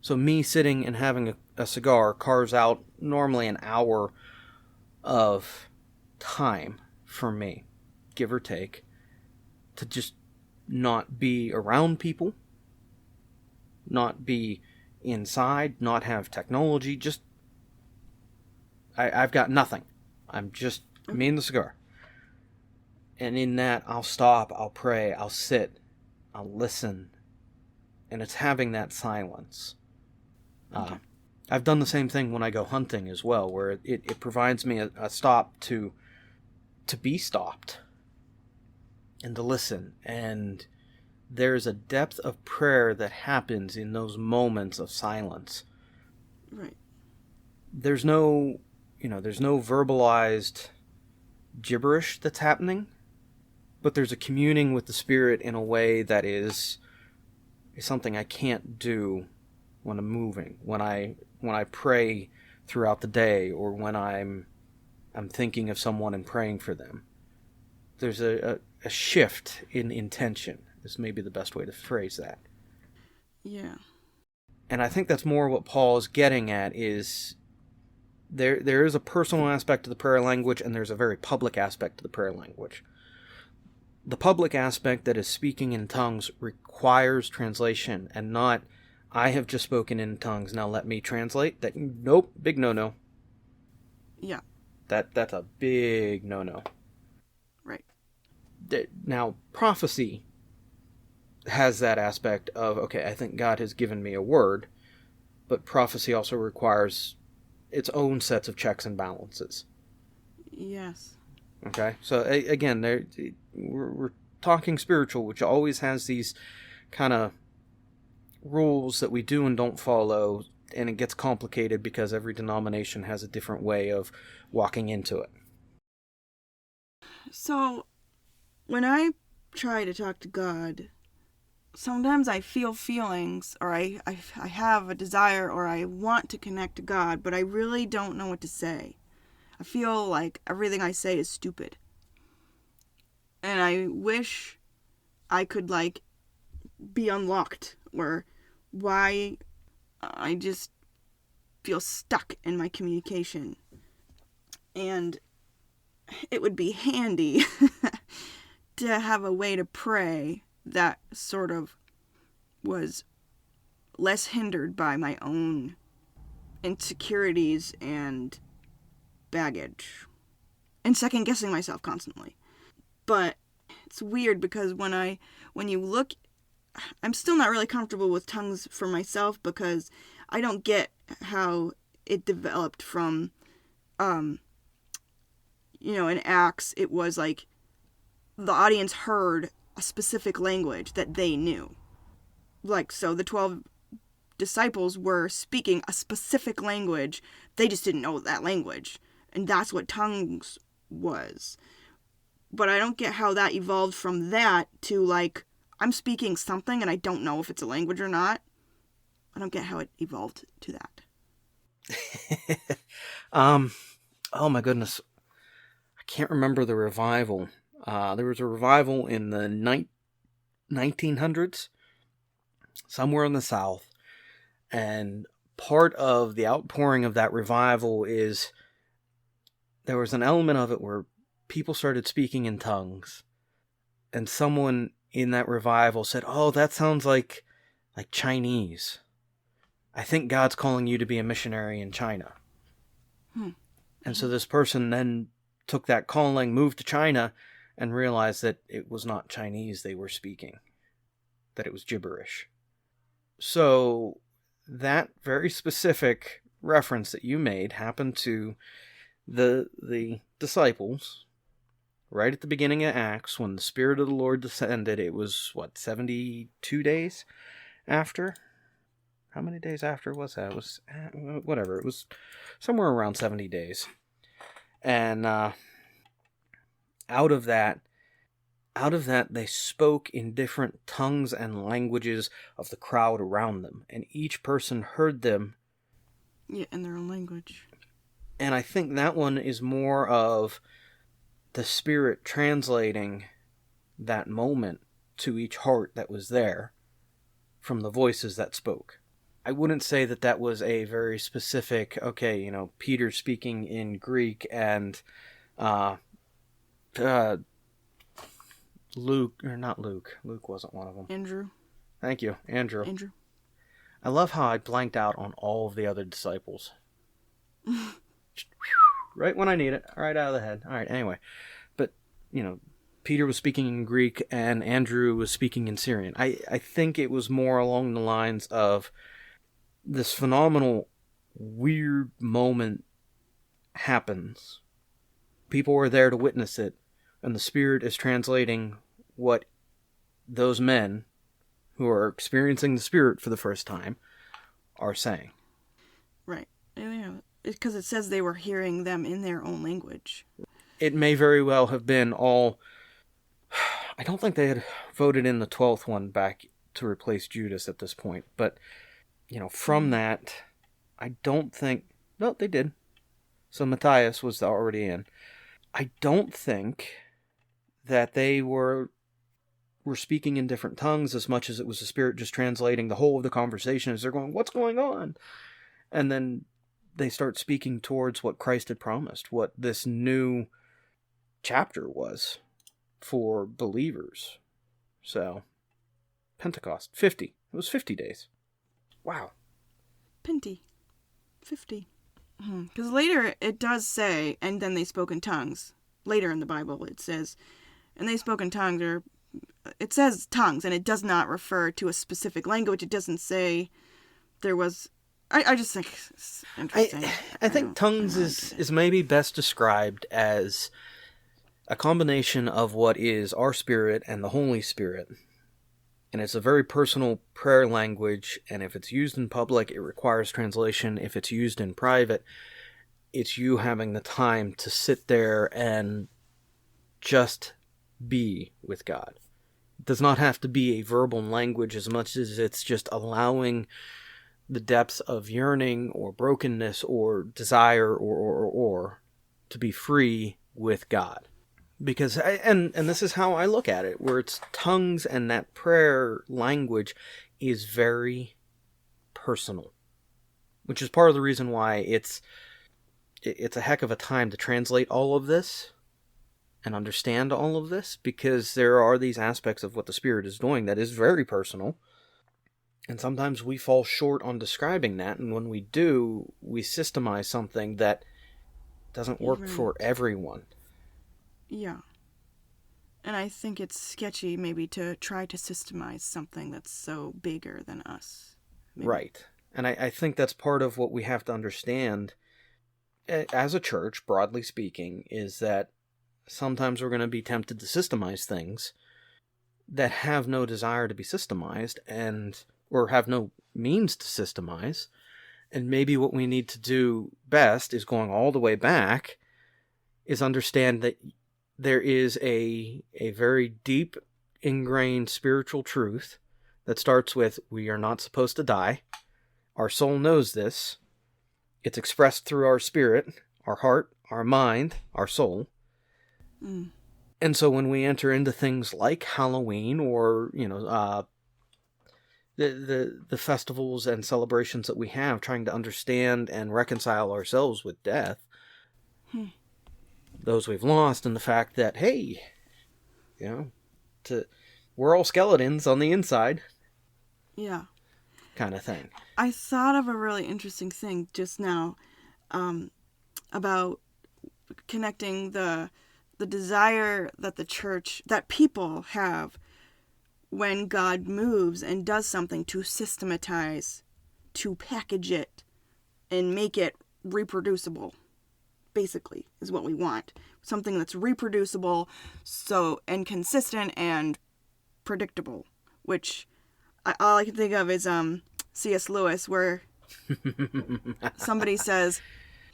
So me sitting and having a cigar carves out normally an hour of time for me, give or take, to just not be around people, not be inside, not have technology, just I've got nothing. I'm just me and the cigar. And in that, I'll stop, I'll pray, I'll sit, I'll listen. And it's having that silence. Okay. I've done the same thing when I go hunting as well, where it provides me a stop to be stopped. And to listen. And there's a depth of prayer that happens in those moments of silence. Right. There's no verbalized gibberish that's happening, but there's a communing with the Spirit in a way that is something I can't do when I'm moving, when I pray throughout the day, or when I'm thinking of someone and praying for them. There's a shift in intention, is maybe the best way to phrase that. Yeah. And I think that's more what Paul is getting at, is there is a personal aspect to the prayer language, and there's a very public aspect to the prayer language. The public aspect that is speaking in tongues requires translation, and not, I have just spoken in tongues, now let me translate. That, nope, big no-no. Yeah. That's a big no-no. Right. Now, prophecy has that aspect of, okay, I think God has given me a word, but prophecy also requires its own sets of checks and balances. Yes. Okay, so again, we're talking spiritual, which always has these kind of rules that we do and don't follow, and it gets complicated because every denomination has a different way of walking into it. So, when I try to talk to God, sometimes I feel feelings, or I have a desire, or I want to connect to God, but I really don't know what to say. I feel like everything I say is stupid. And I wish I could, like, be unlocked, or why I just feel stuck in my communication. And it would be handy to have a way to pray that sort of was less hindered by my own insecurities and baggage and second guessing myself constantly. But it's weird because when you look, I'm still not really comfortable with tongues for myself, because I don't get how it developed from in Acts. It was like the audience heard a specific language that they knew. Like, so the 12 disciples were speaking a specific language. They just didn't know that language. And that's what tongues was. But I don't get how that evolved from that to, like, I'm speaking something and I don't know if it's a language or not. I don't get how it evolved to that. Oh my goodness. I can't remember the revival. There was a revival in the 1900s, somewhere in the South. And part of the outpouring of that revival is there was an element of it where people started speaking in tongues. And someone in that revival said, "Oh, that sounds like Chinese. I think God's calling you to be a missionary in China." And so this person then took that calling, moved to China, and realized that it was not Chinese they were speaking, that it was gibberish. So that very specific reference that you made happened to the disciples right at the beginning of Acts, when the Spirit of the Lord descended. It was, 72 days after? How many days after was that? It was, whatever, it was somewhere around 70 days. And out of that, they spoke in different tongues and languages of the crowd around them. And each person heard them. Yeah, in their own language. And I think that one is more of the Spirit translating that moment to each heart that was there from the voices that spoke. I wouldn't say that was a very specific, okay, Peter speaking in Greek and Luke, or not Luke. Luke wasn't one of them. Andrew. Thank you, Andrew. Andrew. I love how I blanked out on all of the other disciples. Right when I need it, right out of the head. All right, anyway. But, Peter was speaking in Greek and Andrew was speaking in Syrian. I think it was more along the lines of this phenomenal, weird moment happens. People are there to witness it, and the Spirit is translating what those men who are experiencing the Spirit for the first time are saying. Right. Yeah. Because it says they were hearing them in their own language. It may very well have been all... I don't think they had voted in the 12th one back to replace Judas at this point. But, from that, I don't think... No, they did. So Matthias was already in. I don't think that they were speaking in different tongues as much as it was the Spirit just translating the whole of the conversation as they're going, what's going on? And then they start speaking towards what Christ had promised, what this new chapter was for believers. So, Pentecost, 50. It was 50 days. Wow. Pinty. 50. Because later it does say, and then they spoke in tongues. Later in the Bible it says, and they spoke in tongues, or it says tongues, and it does not refer to a specific language. It doesn't say there was... I just think it's interesting. I think tongues is maybe best described as a combination of what is our spirit and the Holy Spirit. And it's a very personal prayer language, and if it's used in public, it requires translation. If it's used in private, it's you having the time to sit there and just be with God. It does not have to be a verbal language as much as it's just allowing the depths of yearning or brokenness or desire or to be free with God. Because, and this is how I look at it, where it's tongues and that prayer language is very personal. Which is part of the reason why it's a heck of a time to translate all of this and understand all of this, because there are these aspects of what the Spirit is doing that is very personal. And sometimes we fall short on describing that, and when we do, we systemize something that doesn't work for everyone. Yeah. And I think it's sketchy maybe to try to systemize something that's so bigger than us. Maybe. Right. And I think that's part of what we have to understand as a church, broadly speaking, is that sometimes we're going to be tempted to systemize things that have no desire to be systemized or have no means to systemize. And maybe what we need to do best is going all the way back is understand that there is a very deep ingrained spiritual truth that starts with we are not supposed to die. Our soul knows this. It's expressed through our spirit, our heart, our mind, our soul. Mm. And so when we enter into things like Halloween or, the festivals and celebrations that we have, trying to understand and reconcile ourselves with death, those we've lost, and the fact that, hey, we're all skeletons on the inside. Yeah. Kind of thing. I thought of a really interesting thing just now about connecting the desire that the church, that people have when God moves and does something to systematize, to package it, and make it reproducible, basically, is what we want. Something that's reproducible, and consistent and predictable, which all I can think of is C.S. Lewis, where somebody says,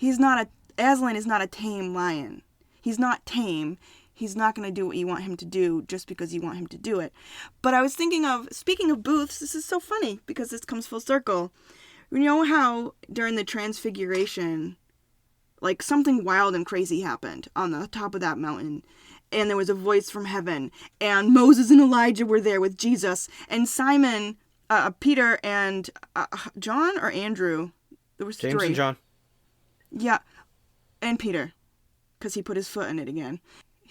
Aslan is not a tame lion. He's not tame. He's not going to do what you want him to do just because you want him to do it. But I was thinking of, speaking of booths, this is so funny because this comes full circle. You know how during the Transfiguration, like something wild and crazy happened on the top of that mountain, and there was a voice from heaven, and Moses and Elijah were there with Jesus, and Simon, Peter, and John or Andrew, there was James three. and John. Yeah, and Peter, because he put his foot in it again.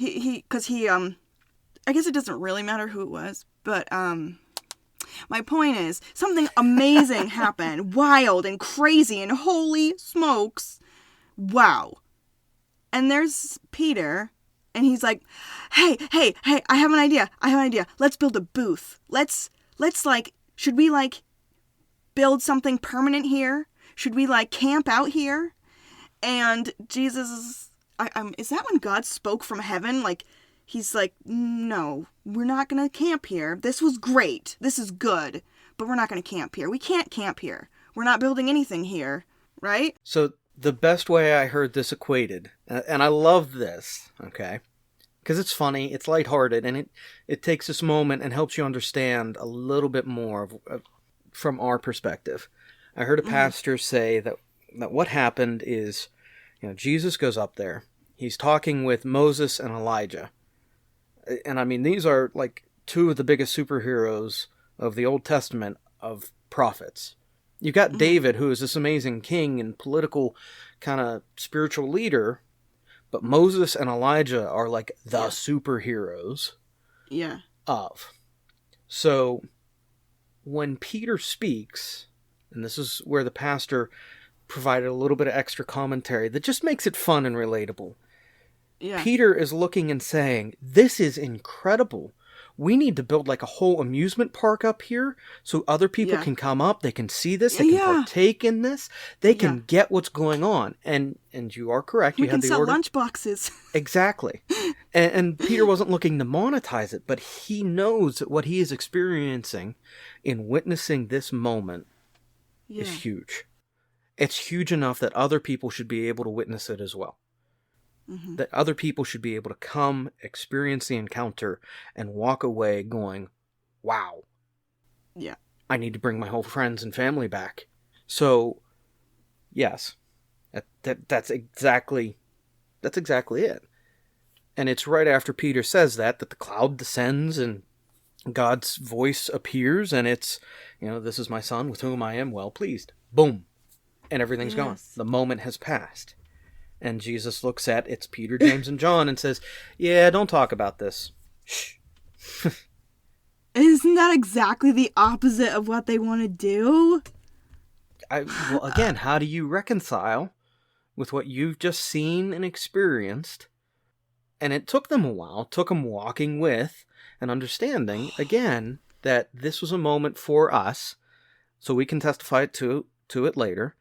I guess it doesn't really matter who it was, but my point is, something amazing happened, wild and crazy, and holy smokes, wow. And there's Peter, and he's like, hey, I have an idea. Let's build a booth. Let's should we build something permanent here? Should we camp out here? And Jesus is that when God spoke from heaven? he's like, no, we're not going to camp here. This was great. This is good. But we're not going to camp here. We can't camp here. We're not building anything here. Right? So the best way I heard this equated, and I love this, okay, because it's funny, it's lighthearted, and it takes this moment and helps you understand a little bit more from our perspective. I heard a pastor say that what happened is, Jesus goes up there. He's talking with Moses and Elijah. And I mean, these are like two of the biggest superheroes of the Old Testament of prophets. You got David, who is this amazing king and political kind of spiritual leader, but Moses and Elijah are like the superheroes of. So when Peter speaks, and this is where the pastor provided a little bit of extra commentary that just makes it fun and relatable. Yeah. Peter is looking and saying, this is incredible. We need to build like a whole amusement park up here so other people can come up, they can see this, they can partake in this, they can get what's going on. And you are correct. We can sell lunch boxes. Exactly. And Peter wasn't looking to monetize it, but he knows that what he is experiencing in witnessing this moment is huge. It's huge enough that other people should be able to witness it as well. That other people should be able to come, experience the encounter, and walk away going, wow. Yeah. I need to bring my whole friends and family back. So, yes, that's exactly it. And it's right after Peter says that the cloud descends and God's voice appears, and it's, this is my son with whom I am well pleased. Boom. And everything's gone. The moment has passed. And Jesus looks at, it's Peter, James, and John, and says, yeah, don't talk about this. Shh. Isn't that exactly the opposite of what they want to do? Well, again, how do you reconcile with what you've just seen and experienced? And it took them a while. It took them walking with and understanding, again, that this was a moment for us, so we can testify to it later.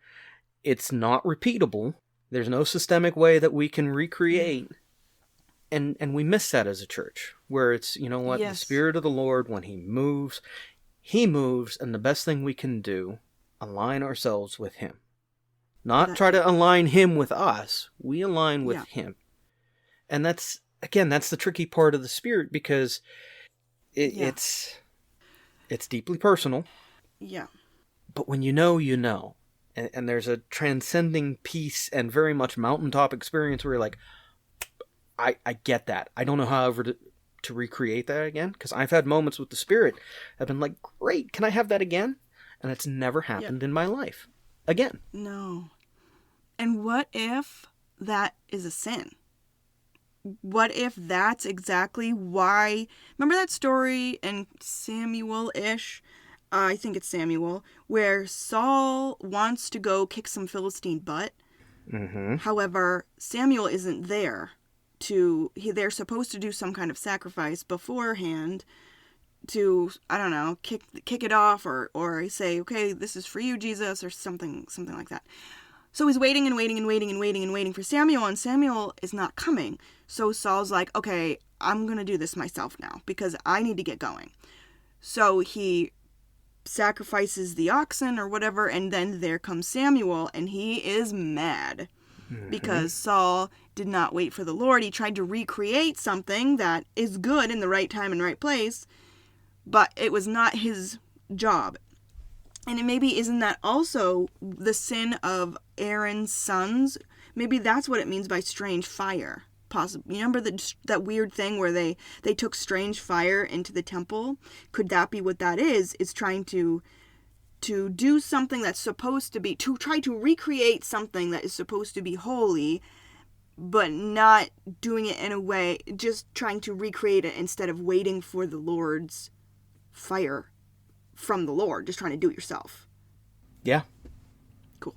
It's not repeatable. There's no systemic way that we can recreate. And we miss that as a church, where it's, the Spirit of the Lord, when He moves, and the best thing we can do, align ourselves with Him. Not try to align Him with us. We align with Him. And that's the tricky part of the Spirit, because it's deeply personal. Yeah. But when you know. And there's a transcending peace and very much mountaintop experience where you're like, I get that. I don't know how ever to recreate that again, because I've had moments with the Spirit I've been like, great, can I have that again? And it's never happened in my life again. No. And what if that is a sin? What if that's exactly why... Remember that story in Samuel-ish? I think it's Samuel, where Saul wants to go kick some Philistine butt. However, Samuel isn't there they're supposed to do some kind of sacrifice beforehand to, I don't know, kick it off or say, okay, this is for you, Jesus, or something like that. So he's waiting for Samuel, and Samuel is not coming. So Saul's like, okay, I'm going to do this myself now because I need to get going. So he sacrifices the oxen or whatever, and then there comes Samuel, and he is mad because Saul did not wait for the Lord. He tried to recreate something that is good in the right time and right place, but it was not his job. And maybe isn't that also the sin of Aaron's sons? Maybe that's what it means by strange fire. Possibly. You remember that weird thing where they took strange fire into the temple? Could that be what that is? Is trying to do something that's supposed to be, to try to recreate something that is supposed to be holy, but not doing it in a way, just trying to recreate it instead of waiting for the Lord's fire from the Lord, just trying to do it yourself. Yeah. Cool.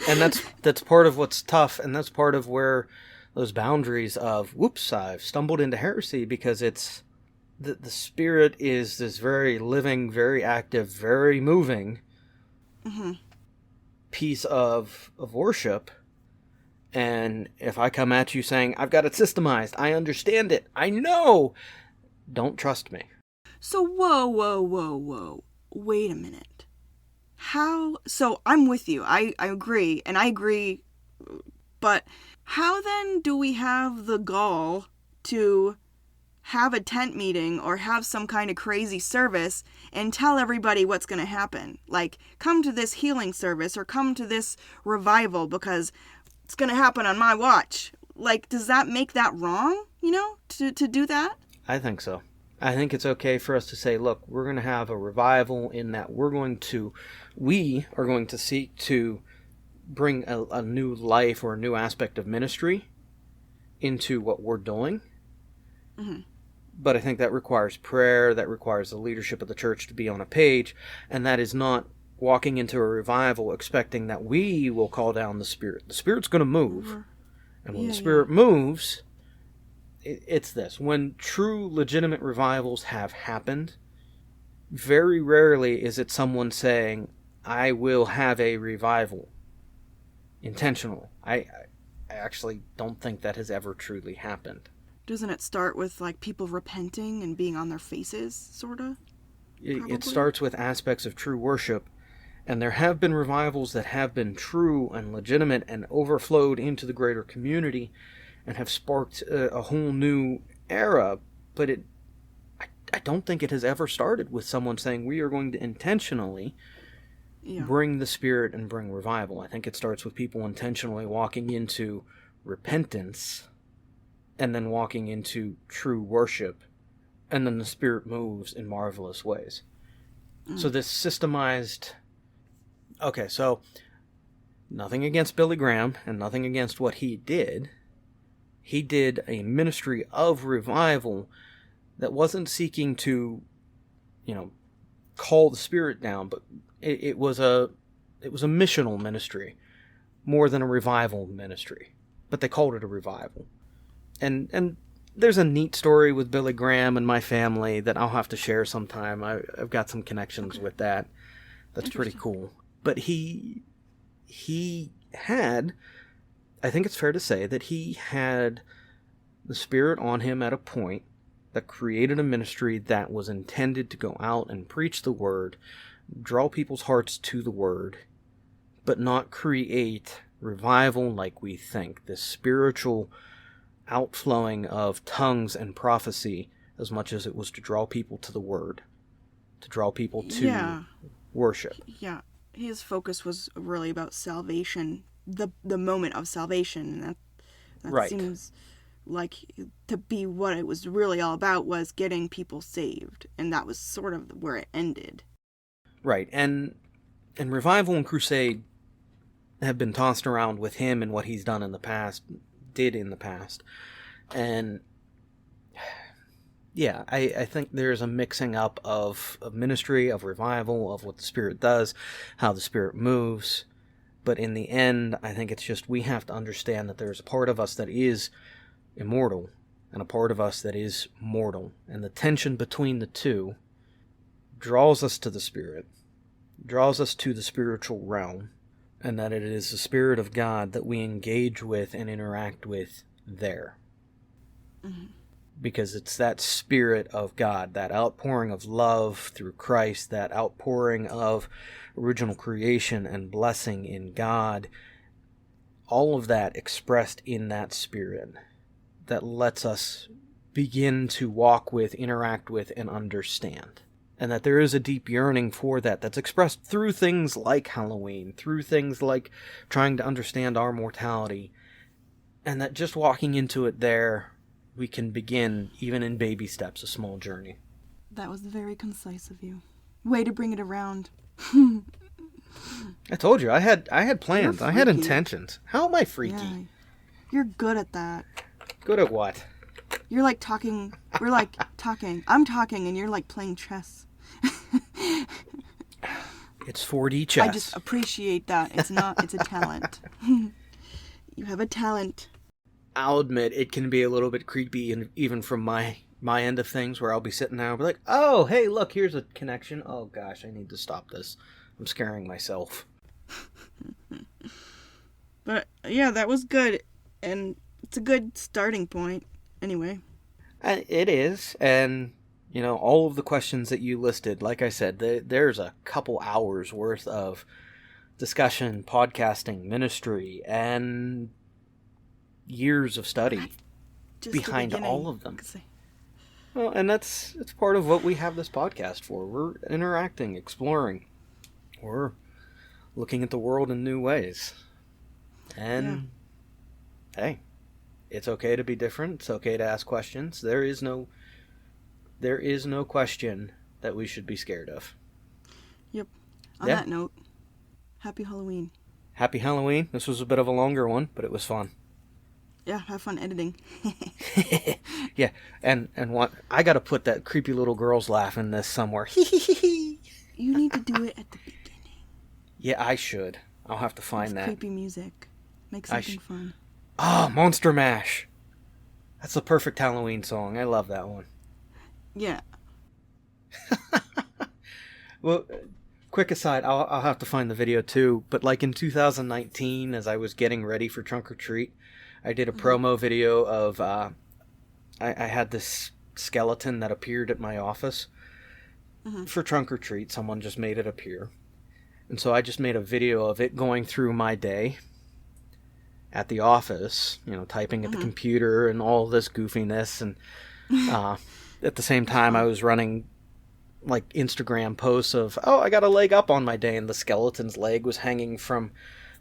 And that's part of what's tough, and that's part of where those boundaries of, whoops, I've stumbled into heresy, because it's the Spirit is this very living, very active, very moving piece of worship, And if I come at you saying, I've got it systemized, I understand it, I know, don't trust me. So, whoa. Wait a minute. How? So, I'm with you. I agree. And I agree. But how then do we have the gall to have a tent meeting or have some kind of crazy service and tell everybody what's going to happen? Like, come to this healing service or come to this revival because it's going to happen on my watch. Like, does that make that wrong, to do that? I think so. I think it's okay for us to say, look, we're going to have a revival in that we are going to seek to bring a new life or a new aspect of ministry into what we're doing. Mm-hmm. But I think that requires prayer, that requires the leadership of the church to be on a page, and that is not walking into a revival expecting that we will call down the Spirit. The Spirit's going to move. Mm-hmm. And when the Spirit moves, it's this. When true, legitimate revivals have happened, very rarely is it someone saying, I will have a revival intentionally. I actually don't think that has ever truly happened. Doesn't it start with, like, people repenting and being on their faces, sort of? It starts with aspects of true worship, and there have been revivals that have been true and legitimate and overflowed into the greater community and have sparked a whole new era, but I don't think it has ever started with someone saying we are going to intentionally bring the Spirit and bring revival. I think it starts with people intentionally walking into repentance and then walking into true worship, and then the Spirit moves in marvelous ways. So this systemized... Okay, so nothing against Billy Graham and nothing against what he did. He did a ministry of revival that wasn't seeking to, call the Spirit down, but it was a missional ministry more than a revival ministry. But they called it a revival. And there's a neat story with Billy Graham and my family that I'll have to share sometime. I've got some connections with that. That's pretty cool. But he had, I think it's fair to say, that he had the Spirit on him at a point that created a ministry that was intended to go out and preach the Word, draw people's hearts to the Word, but not create revival like we think, this spiritual outflowing of tongues and prophecy, as much as it was to draw people to the Word, to draw people to worship. Yeah, his focus was really about salvation, the moment of salvation, and that seems like to be what it was really all about, was getting people saved, and that was sort of where it ended. Right, and revival and crusade have been tossed around with him and what he's done in the past, and I think there's a mixing up of ministry, of revival, of what the Spirit does, how the Spirit moves, but in the end, I think it's just we have to understand that there's a part of us that is immortal and a part of us that is mortal, and the tension between the two draws us to the Spirit, draws us to the spiritual realm, and that it is the Spirit of God that we engage with and interact with there. Mm-hmm. Because it's that Spirit of God, that outpouring of love through Christ, that outpouring of original creation and blessing in God, all of that expressed in that Spirit that lets us begin to walk with, interact with, and understand. And that there is a deep yearning for that that's expressed through things like Halloween, through things like trying to understand our mortality, and that just walking into it there, we can begin, even in baby steps, a small journey. That was very concise of you. Way to bring it around. I told you, I had plans, I had intentions. How am I freaky? Yeah, you're good at that. Good at what? You're like talking, we're like talking. I'm talking and you're like playing chess. It's 4D chess. I just appreciate that. It's a talent. You have a talent. I'll admit it can be a little bit creepy, and even from my end of things, where I'll be sitting there and be like, oh, hey, look, here's a connection. Oh, gosh, I need to stop this. I'm scaring myself. But yeah, that was good, and it's a good starting point. Anyway, It is, and all of the questions that you listed, like I said, there's a couple hours worth of discussion, podcasting, ministry, and years of study behind all of them. Well, and it's part of what we have this podcast for. We're interacting, exploring. We're looking at the world in new ways. And hey, it's okay to be different. It's okay to ask questions. There is no question that we should be scared of. Yep. On that note, happy Halloween. Happy Halloween. This was a bit of a longer one, but it was fun. Yeah, have fun editing. Yeah, and what I got to put that creepy little girl's laugh in this somewhere. You need to do it at the beginning. Yeah, I should. I'll have to find that. Creepy music. Make something fun. Monster Mash. That's the perfect Halloween song. I love that one. Yeah. Well, quick aside, I'll have to find the video too, but like in 2019, as I was getting ready for Trunk or Treat, I did a promo video of, I had this skeleton that appeared at my office for Trunk or Treat. Someone just made it appear. And so I just made a video of it going through my day at the office, typing at the computer and all this goofiness. And at the same time, I was running like Instagram posts of, I got a leg up on my day, and the skeleton's leg was hanging from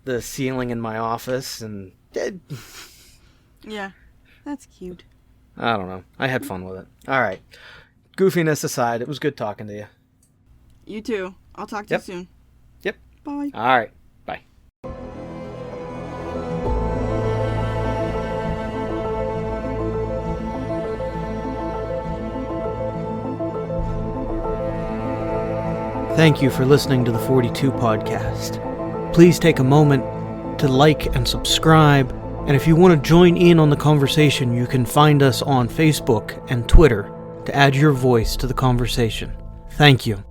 the ceiling in my office. And yeah, that's cute. I don't know. I had fun with it. All right. Goofiness aside, it was good talking to you. You too. I'll talk to you soon. Yep. Bye. All right. Bye. Thank you for listening to the 42 podcast. Please take a moment to like and subscribe, and if you want to join in on the conversation, you can find us on Facebook and Twitter to add your voice to the conversation. Thank you.